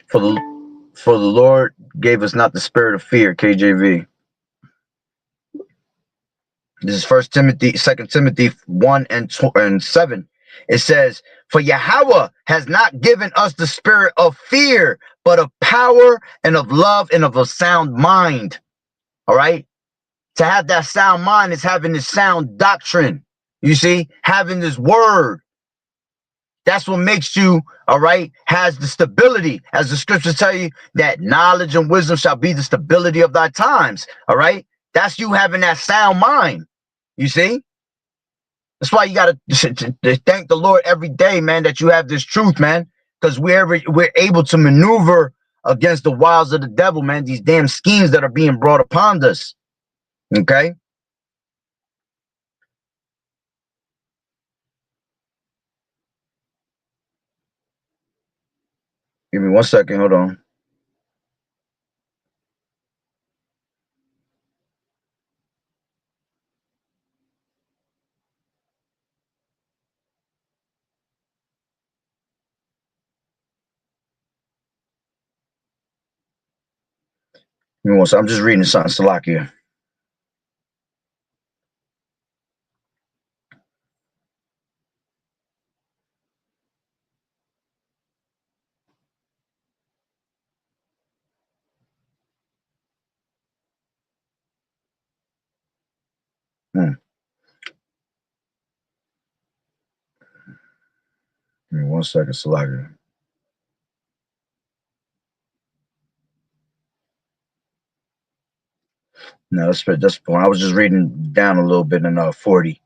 For the Lord gave us not the spirit of fear, KJV. This is 2 Timothy 1 and 7. It says, for Yahweh has not given us the spirit of fear, but of power and of love and of a sound mind. All right. To have that sound mind is having this sound doctrine. You see, having this word. That's what makes you, all right, has the stability. As the scriptures tell you, that knowledge and wisdom shall be the stability of thy times. All right. That's you having that sound mind. You see? That's why you got to thank the Lord every day, man, that you have this truth, man, because we're able to maneuver against the wiles of the devil, man, these damn schemes that are being brought upon us. Okay? Give me 1 second. Hold on. Give me 1 second. I'm just reading something, Salakia. Give me 1 second, Salakia. No, that's when I was just reading down a little bit in 40.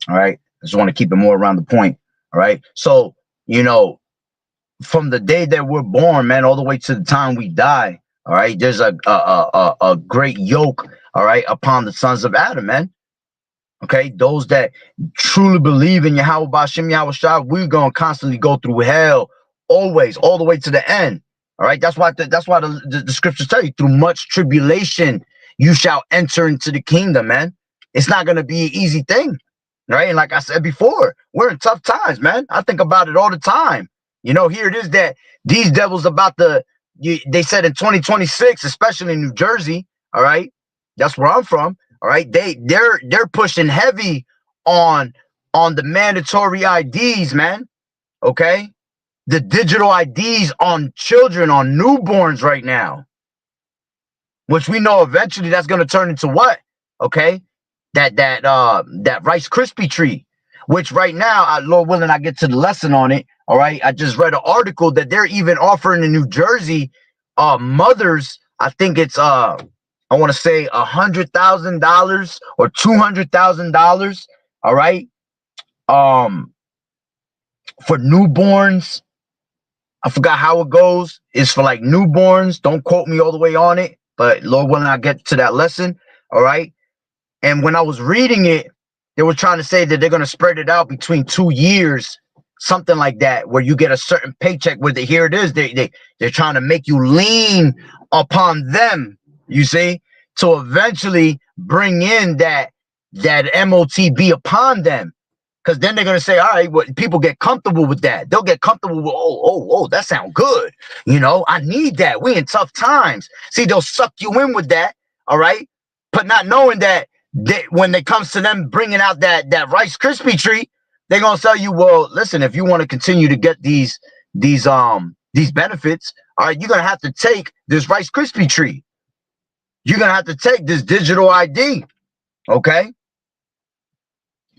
All right. I just want to keep it more around the point. All right. So, you know, from the day that we're born, man, all the way to the time we die, all right, there's a great yoke, all right, upon the sons of Adam, man. Okay, those that truly believe in Yahweh Bashim Yahweh Shah, we're gonna constantly go through hell, always, all the way to the end. All right, that's why the scriptures tell you, through much tribulation you shall enter into the kingdom, man. It's not gonna be an easy thing, right? And like I said before, we're in tough times, man. I think about it all the time. You know, here it is that these devils they said in 2026, especially in New Jersey, all right, that's where I'm from. All right, they're pushing heavy on the mandatory IDs, man. Okay, the digital IDs on children, on newborns right now, which we know eventually that's going to turn into what? Okay, that Rice Krispie treat, which right now, Lord willing, I get to the lesson on it. All right, I just read an article that they're even offering in New Jersey, mothers. I think it's I want to say $100,000 or $200,000. All right, for newborns, I forgot how it goes. It's for like newborns. Don't quote me all the way on it, but Lord willing, I get to that lesson. All right. And when I was reading it, they were trying to say that they're going to spread it out between 2 years, something like that, where you get a certain paycheck with it. Here it is. They're trying to make you lean upon them, you see, to eventually bring in that MOTB upon them. Because then they're going to say, all right, well, people get comfortable with that. They'll get comfortable with, oh, that sounds good. You know, I need that. We in tough times. See, they'll suck you in with that. All right. But not knowing that when it comes to them bringing out that Rice Krispie treat, they're going to tell you, well, listen, if you want to continue to get these benefits, all right, you're going to have to take this Rice Krispie treat. You're going to have to take this digital ID. Okay.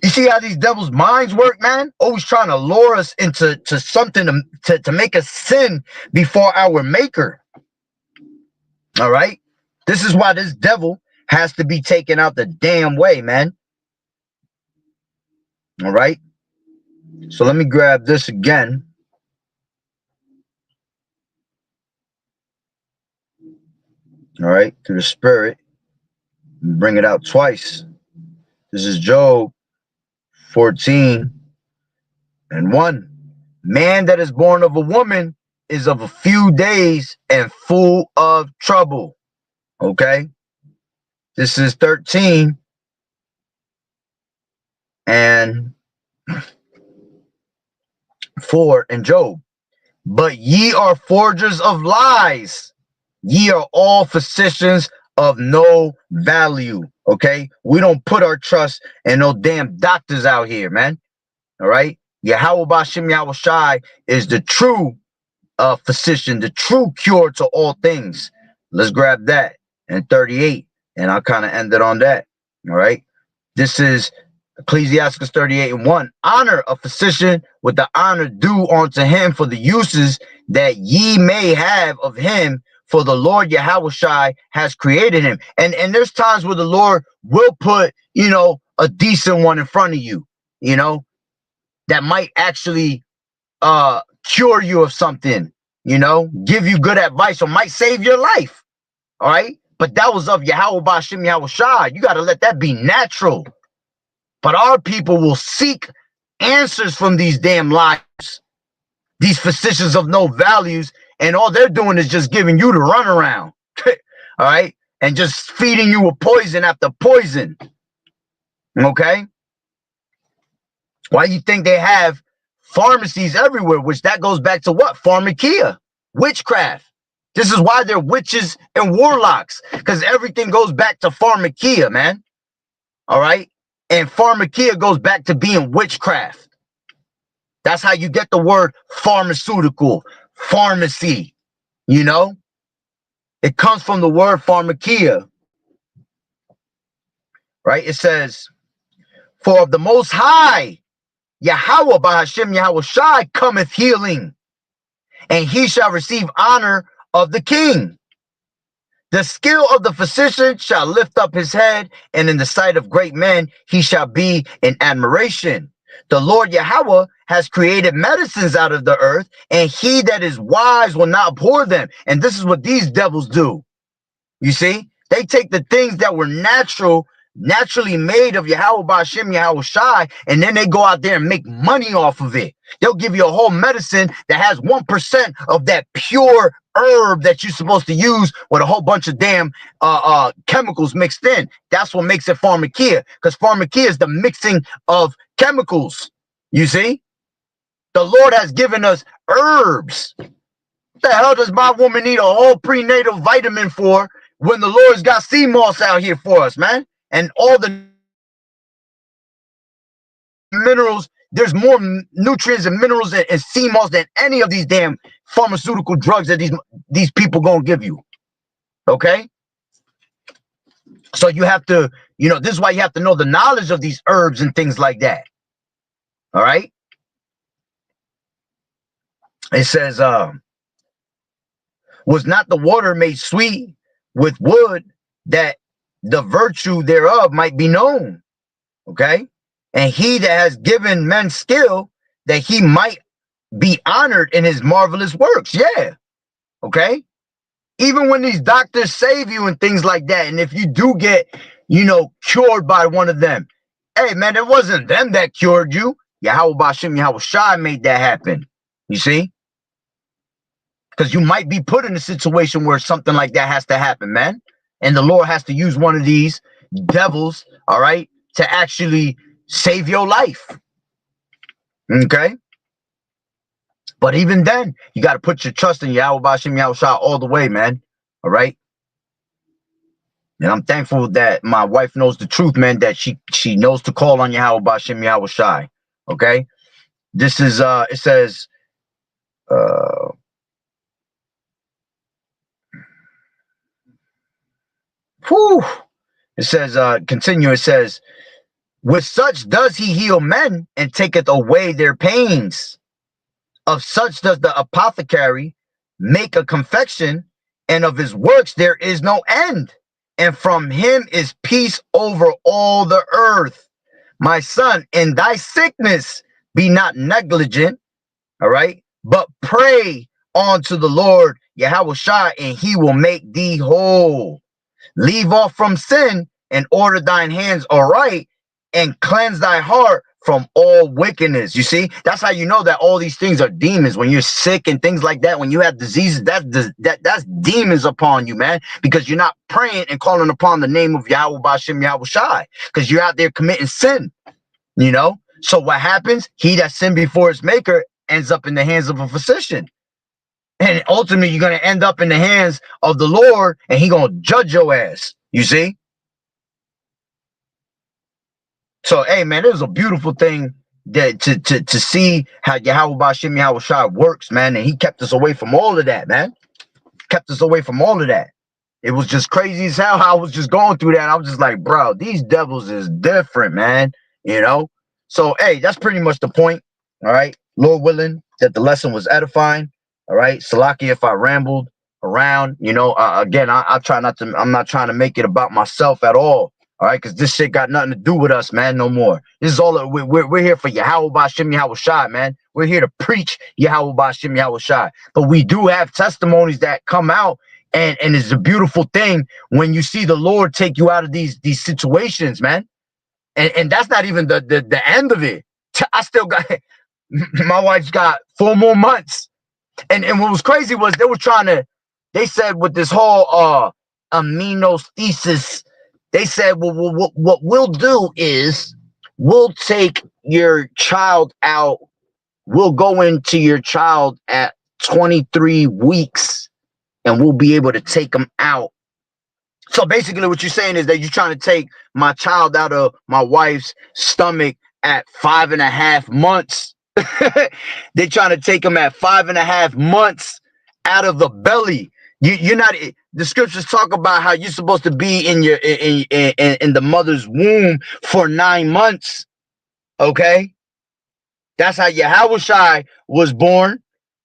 You see how these devils' minds work, man? Always trying to lure us into something to make us sin before our maker. All right? This is why this devil has to be taken out the damn way, man. All right? So let me grab this again. All right? Through the spirit. Bring it out twice. This is Job 14:1. Man that is born of a woman is of a few days and full of trouble. Okay. This is 13 and 4 in Job. But ye are forgers of lies. Ye are all physicians of no value. Okay. We don't put our trust in no damn doctors out here, man. All right. Yahweh Bashim Yahweh Shai is the true physician, the true cure to all things. Let's grab that. And 38. And I'll kind of end it on that. All right. This is Ecclesiastes 38:1. Honor a physician with the honor due unto him for the uses that ye may have of him, for the Lord Yahweh Shai has created him. And there's times where the Lord will put, you know, a decent one in front of you, you know, that might actually cure you of something, you know, give you good advice, or might save your life. All right. But that was of Yahweh Bashim Yahweh Shai. You got to let that be natural. But our people will seek answers from these damn lies, these physicians of no values, and all they're doing is just giving you the runaround. All right. And just feeding you with poison after poison. Okay. Why you think they have pharmacies everywhere, which that goes back to what? Pharmakia, witchcraft. This is why they're witches and warlocks, because everything goes back to pharmakia, man. All right. And pharmakia goes back to being witchcraft. That's how you get the word pharmaceutical, pharmacy, you know? It comes from the word pharmakia, right? It says, for of the Most High, Yahweh Bahashim Yahweh Shai cometh healing, and he shall receive honor of the king. The skill of the physician shall lift up his head, and in the sight of great men he shall be in admiration. The Lord Yahweh has created medicines out of the earth, and he that is wise will not abhor them. And this is what these devils do. You see, they take the things that were naturally made of Yahweh Bashim Yahweh Shai, and then they go out there and make money off of it. They'll give you a whole medicine that has 1% of that pure herb that you're supposed to use with a whole bunch of damn chemicals mixed in. That's what makes it pharmakia, because pharmakia is the mixing of chemicals. You see, the Lord has given us herbs. What the hell does my woman need a whole prenatal vitamin for when the Lord's got sea moss out here for us, man? And all the minerals, there's more nutrients and minerals and sea moss than any of these damn pharmaceutical drugs that these people gonna give you. Okay? So you have to, you know, this is why you have to know the knowledge of these herbs and things like that. All right? It says, was not the water made sweet with wood, that the virtue thereof might be known? Okay? And he that has given men skill, that he might be honored in his marvelous works. Yeah. Okay. Even when these doctors save you and things like that, and if you do get, cured by one of them, hey man, it wasn't them that cured you. Yahweh Bashim Yahweh Shai made that happen. You see? Because you might be put in a situation where something like that has to happen, man. And the Lord has to use one of these devils, all right, to actually save your life. Okay? But even then, you got to put your trust in Yahweh Bashim Yahweh Shai all the way, man. All right? And I'm thankful that my wife knows the truth, man, that she knows to call on Yahweh Bashim Yahweh Shai. Okay? This is, it says, whew, it says, continue, it says, with such does he heal men and taketh away their pains. Of such does the apothecary make a confection, and of his works there is no end. And from him is peace over all the earth. My son, in thy sickness be not negligent, all right, but pray unto the Lord Yahweh Shai, and he will make thee whole. Leave off from sin and order thine hands aright, and cleanse thy heart from all wickedness. You see, that's how you know that all these things are demons. When you're sick and things like that, when you have diseases, that's demons upon you, man, because you're not praying and calling upon the name of Yahweh Bashim Yahweh Shai, because you're out there committing sin, So what happens? He that sinned before his maker ends up in the hands of a physician. And ultimately, you're going to end up in the hands of the Lord, and he going to judge your ass. You see? So, hey, man, it was a beautiful thing that to see how Yahweh Bashim Yahweh Shai works, man. And he kept us away from all of that, man. Kept us away from all of that. It was just crazy as hell. I was just going through that. I was just like, bro, these devils is different, man. So, hey, that's pretty much the point. All right. Lord willing, that the lesson was edifying. All right. Salaki, if I rambled around, again, I try not to, I'm not trying to make it about myself at all. All right, because this shit got nothing to do with us, man, no more. This is all, we're here for Yahweh Bashim Yahweh Shai, man. We're here to preach Yahweh Bashim Yahweh Shai. But we do have testimonies that come out, and it's a beautiful thing when you see the Lord take you out of these situations, man. And that's not even the end of it. I still got, my wife's got 4 more months. And what was crazy was they said with this whole aminothesis, they said, well, what we'll do is we'll take your child out. We'll go into your child at 23 weeks and we'll be able to take them out. So basically what you're saying is that you're trying to take my child out of my wife's stomach at 5.5 months. They're trying to take them at 5.5 months out of the belly. You're not. The scriptures talk about how you're supposed to be in the mother's womb for 9 months. Okay, that's how Yahweh Shai was born.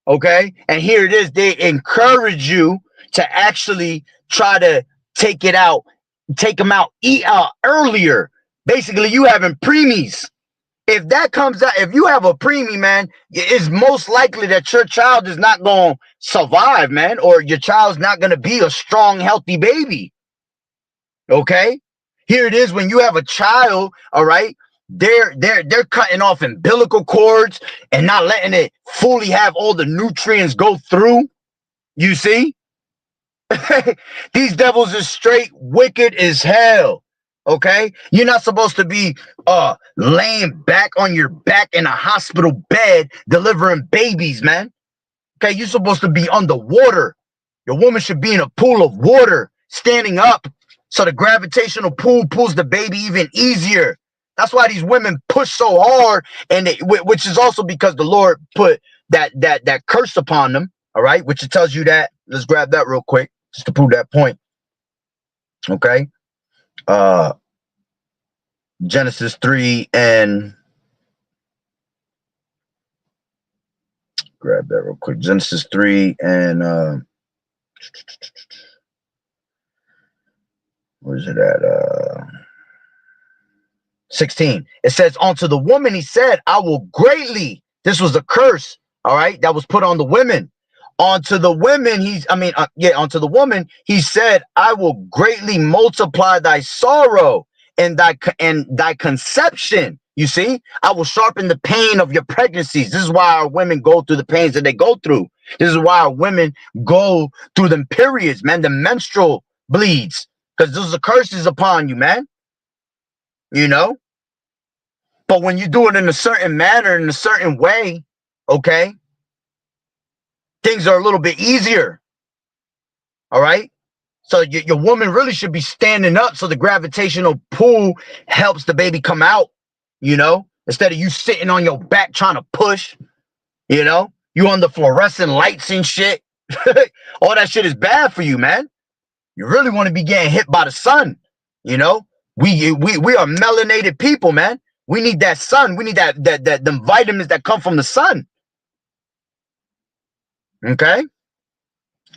Okay, and here it is. They encourage you to actually try to take them out earlier. Basically, you having preemies. If that comes out, if you have a preemie, man, it's most likely that your child is not going to survive, man, or your child's not going to be a strong, healthy baby. Okay? Here it is when you have a child, all right? They're cutting off umbilical cords and not letting it fully have all the nutrients go through. You see? These devils are straight wicked as hell. Okay, you're not supposed to be laying back on your back in a hospital bed delivering babies, man. Okay, you're supposed to be underwater. Your woman should be in a pool of water, standing up, so the gravitational pull pulls the baby even easier. That's why these women push so hard, and which is also because the Lord put that curse upon them. All right, which it tells you that. Let's grab that real quick just to prove that point. Okay. Genesis 3 and grab that real quick. Genesis 3 and where's it at? 16. It says, unto the woman he said, I will greatly, this was a curse all right, that was put on the women. Onto the women, onto the woman, he said, I will greatly multiply thy sorrow and thy conception. You see, I will sharpen the pain of your pregnancies. This is why our women go through the pains that they go through. This is why our women go through them periods, man, the menstrual bleeds, because those are curses upon you, man. You know, but when you do it in a certain manner, in a certain way, okay, things are a little bit easier. All right. So your woman really should be standing up so the gravitational pull helps the baby come out, you know, instead of you sitting on your back trying to push, you know, you on the fluorescent lights and shit. All that shit is bad for you, man. You really want to be getting hit by the sun, you know. We are melanated people, man. We need that sun. We need that them vitamins that come from the sun. Okay.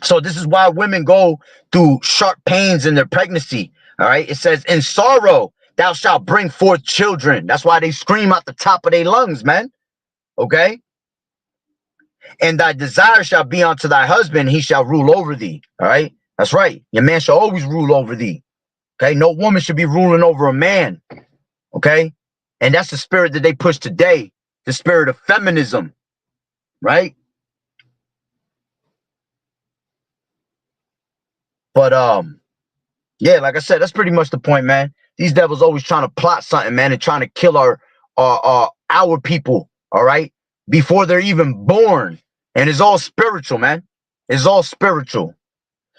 So this is why women go through sharp pains in their pregnancy. All right. It says, in sorrow, thou shalt bring forth children. That's why they scream out the top of their lungs, man. Okay. And thy desire shall be unto thy husband. He shall rule over thee. All right. That's right. Your man shall always rule over thee. Okay. No woman should be ruling over a man. Okay. And that's the spirit that they push today. The spirit of feminism. Right. But, yeah, like I said, that's pretty much the point, man. These devils always trying to plot something, man, and trying to kill our people, all right, before they're even born. And it's all spiritual, man. It's all spiritual.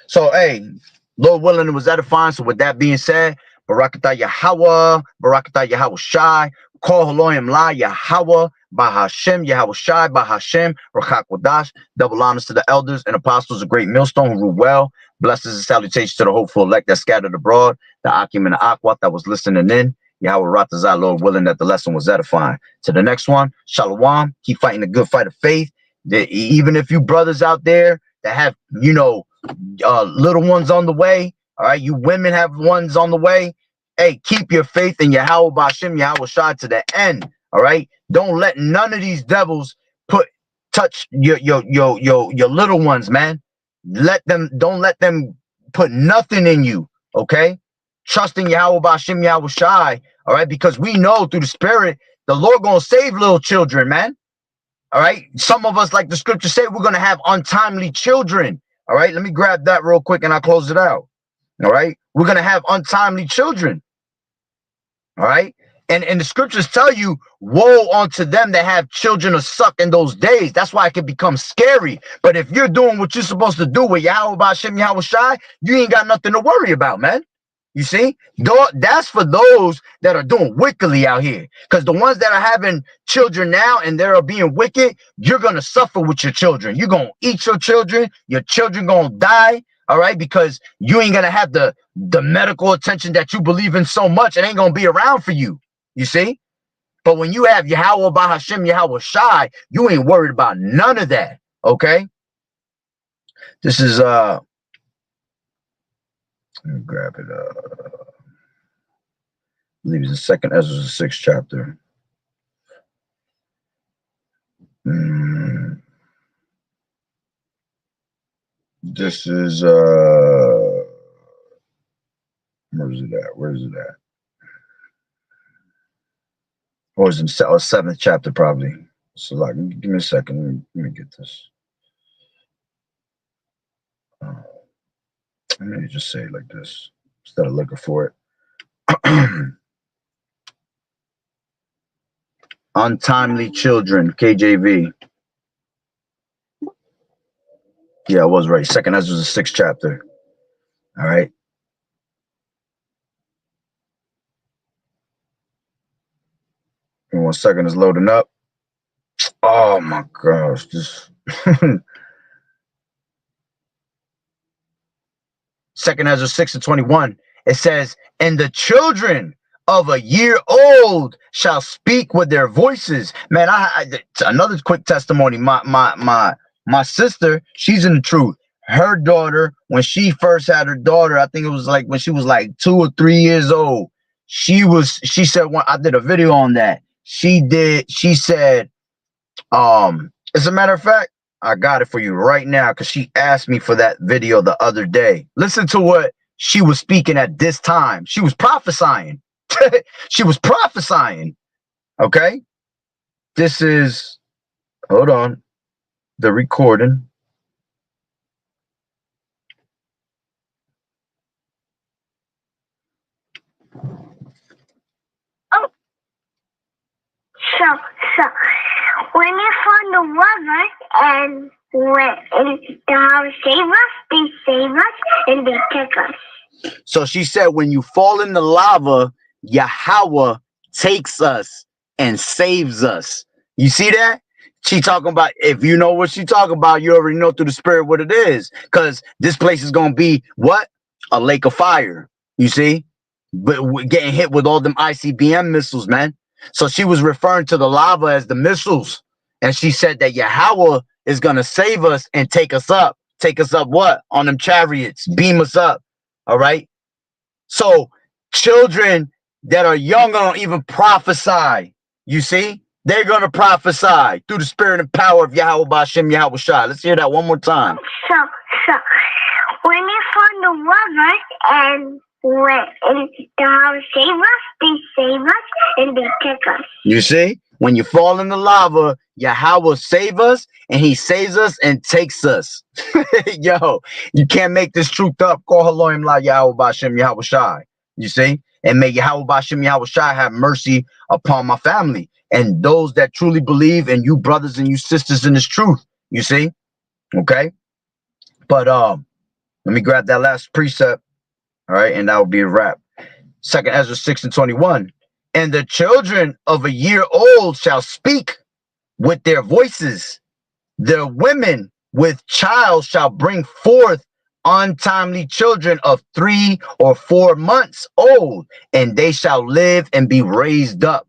So, hey, Lord willing, it was edifying. So with that being said, Barakatah Yahweh, Barakatah Yahweh Shai, Call Haloyim La Yahweh, Bahashem, Yahweh Shai, Bahashem, Rachak Wadash, double honors to the elders and apostles of Great Millstone who rule well. Blessings and salutations to the hopeful elect that scattered abroad, the Akim and the Akwat that was listening in. Yahweh Ratazah, Lord willing, that the lesson was edifying. To the next one, Shalom, keep fighting the good fight of faith. Even if you brothers out there that have, you know, little ones on the way, all right, you women have ones on the way. Hey, keep your faith in Yahweh Bashem, Yahweh Shai to the end. All right, don't let none of these devils touch your little ones, man. Don't let them put nothing in you. Okay, trusting Yahweh Bashem, Yahweh Shai. All right, because we know through the Spirit the Lord gonna save little children, man. All right, some of us, like the scripture say, we're gonna have untimely children. All right, let me grab that real quick and I'll close it out. All right, we're gonna have untimely children. All right. And the scriptures tell you, woe unto them that have children of suck in those days. That's why it can become scary. But if you're doing what you're supposed to do with Yahweh Bashem, Yahweh Shai, you ain't got nothing to worry about, man. You see, that's for those that are doing wickedly out here. Because the ones that are having children now and they're being wicked, you're going to suffer with your children. You're going to eat your children going to die. All right, because you ain't going to have the medical attention that you believe in so much. It ain't going to be around for you. You see? But when you have Yahweh Bahashem, Yahweh Shai, you ain't worried about none of that. Okay? This is let me grab it. I believe it's the second Ezra, the 6th chapter. This is where's it at? Where's it at? Or is it 7th chapter probably? So like, give me a second. Let me get this. Let me just say it like this instead of looking for it. Untimely children, KJV. Yeah, I was right. Second Ezra, the 6th chapter. All right. In 1 second, it's loading up. Oh my gosh, just Second Ezra 6:21. It says, and the children of a year old shall speak with their voices. Man, another quick testimony. My sister, she's in the truth. Her daughter, when she first had her daughter, I think it was like when she was like 2 or 3 years old. She said, when I did a video on that. She said, As a matter of fact, I got it for you right now because she asked me for that video the other day. Listen to what she was speaking at this time. She was prophesying. She was prophesying. Okay. This is, hold on, the recording. Oh, so when you find the river and when the house save us, they save us and they take us. So she said, when you fall in the lava, Yahweh takes us and saves us. You see that? She talking about, if you know what she talking about, you already know through the spirit what it is. Because this place is going to be what? A lake of fire. You see? But we're getting hit with all them ICBM missiles, man. So she was referring to the lava as the missiles. And she said that Yahweh is going to save us and take us up. Take us up what? On them chariots. Beam us up. All right. So children that are young don't even prophesy. You see, they're going to prophesy through the spirit and power of Yahweh Bashem Yahweh Shai. Let's hear that one more time. So when you find the river and when the house save us, they save us and they take us. You see, when you fall in the lava, Yahweh save us and he saves us and takes us. Yo, you can't make this truth up. Call Elohim La Yahweh Bashem Yahweh Shai. You see? And may Yahweh Bashem Yahweh Shai have mercy upon my family and those that truly believe, and you brothers and you sisters in this truth. You see? Okay. But let me grab that last precept. All right, and that will be a wrap. 2 Ezra 6:21. And the children of a year old shall speak with their voices. The women with child shall bring forth untimely children of 3 or 4 months old, and they shall live and be raised up.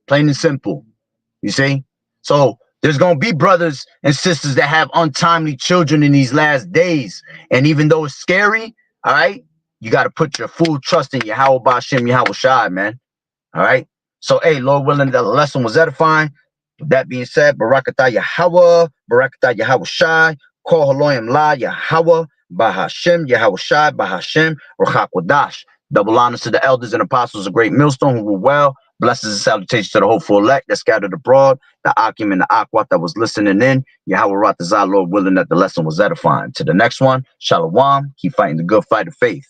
Plain and simple. You see? So there's going to be brothers and sisters that have untimely children in these last days. And even though it's scary, all right, you got to put your full trust in Yahweh Bashem Yahweh Shai, man. All right. So, hey, Lord willing, the lesson was edifying. With that being said, Barakatah Yahweh, Barakatah Yahweh Shai, Kol Haloyim La Yahweh, Bahashem Yahweh Shai, Bahashem Ruach Kodash. Double honors to the elders and apostles of Great Millstone who were well. Blessings and salutations to the hopeful elect that scattered abroad, the Akim and the Akwat that was listening in. Yahweh Ratazah, Lord willing, that the lesson was edifying. To the next one, Shalom. Keep fighting the good fight of faith.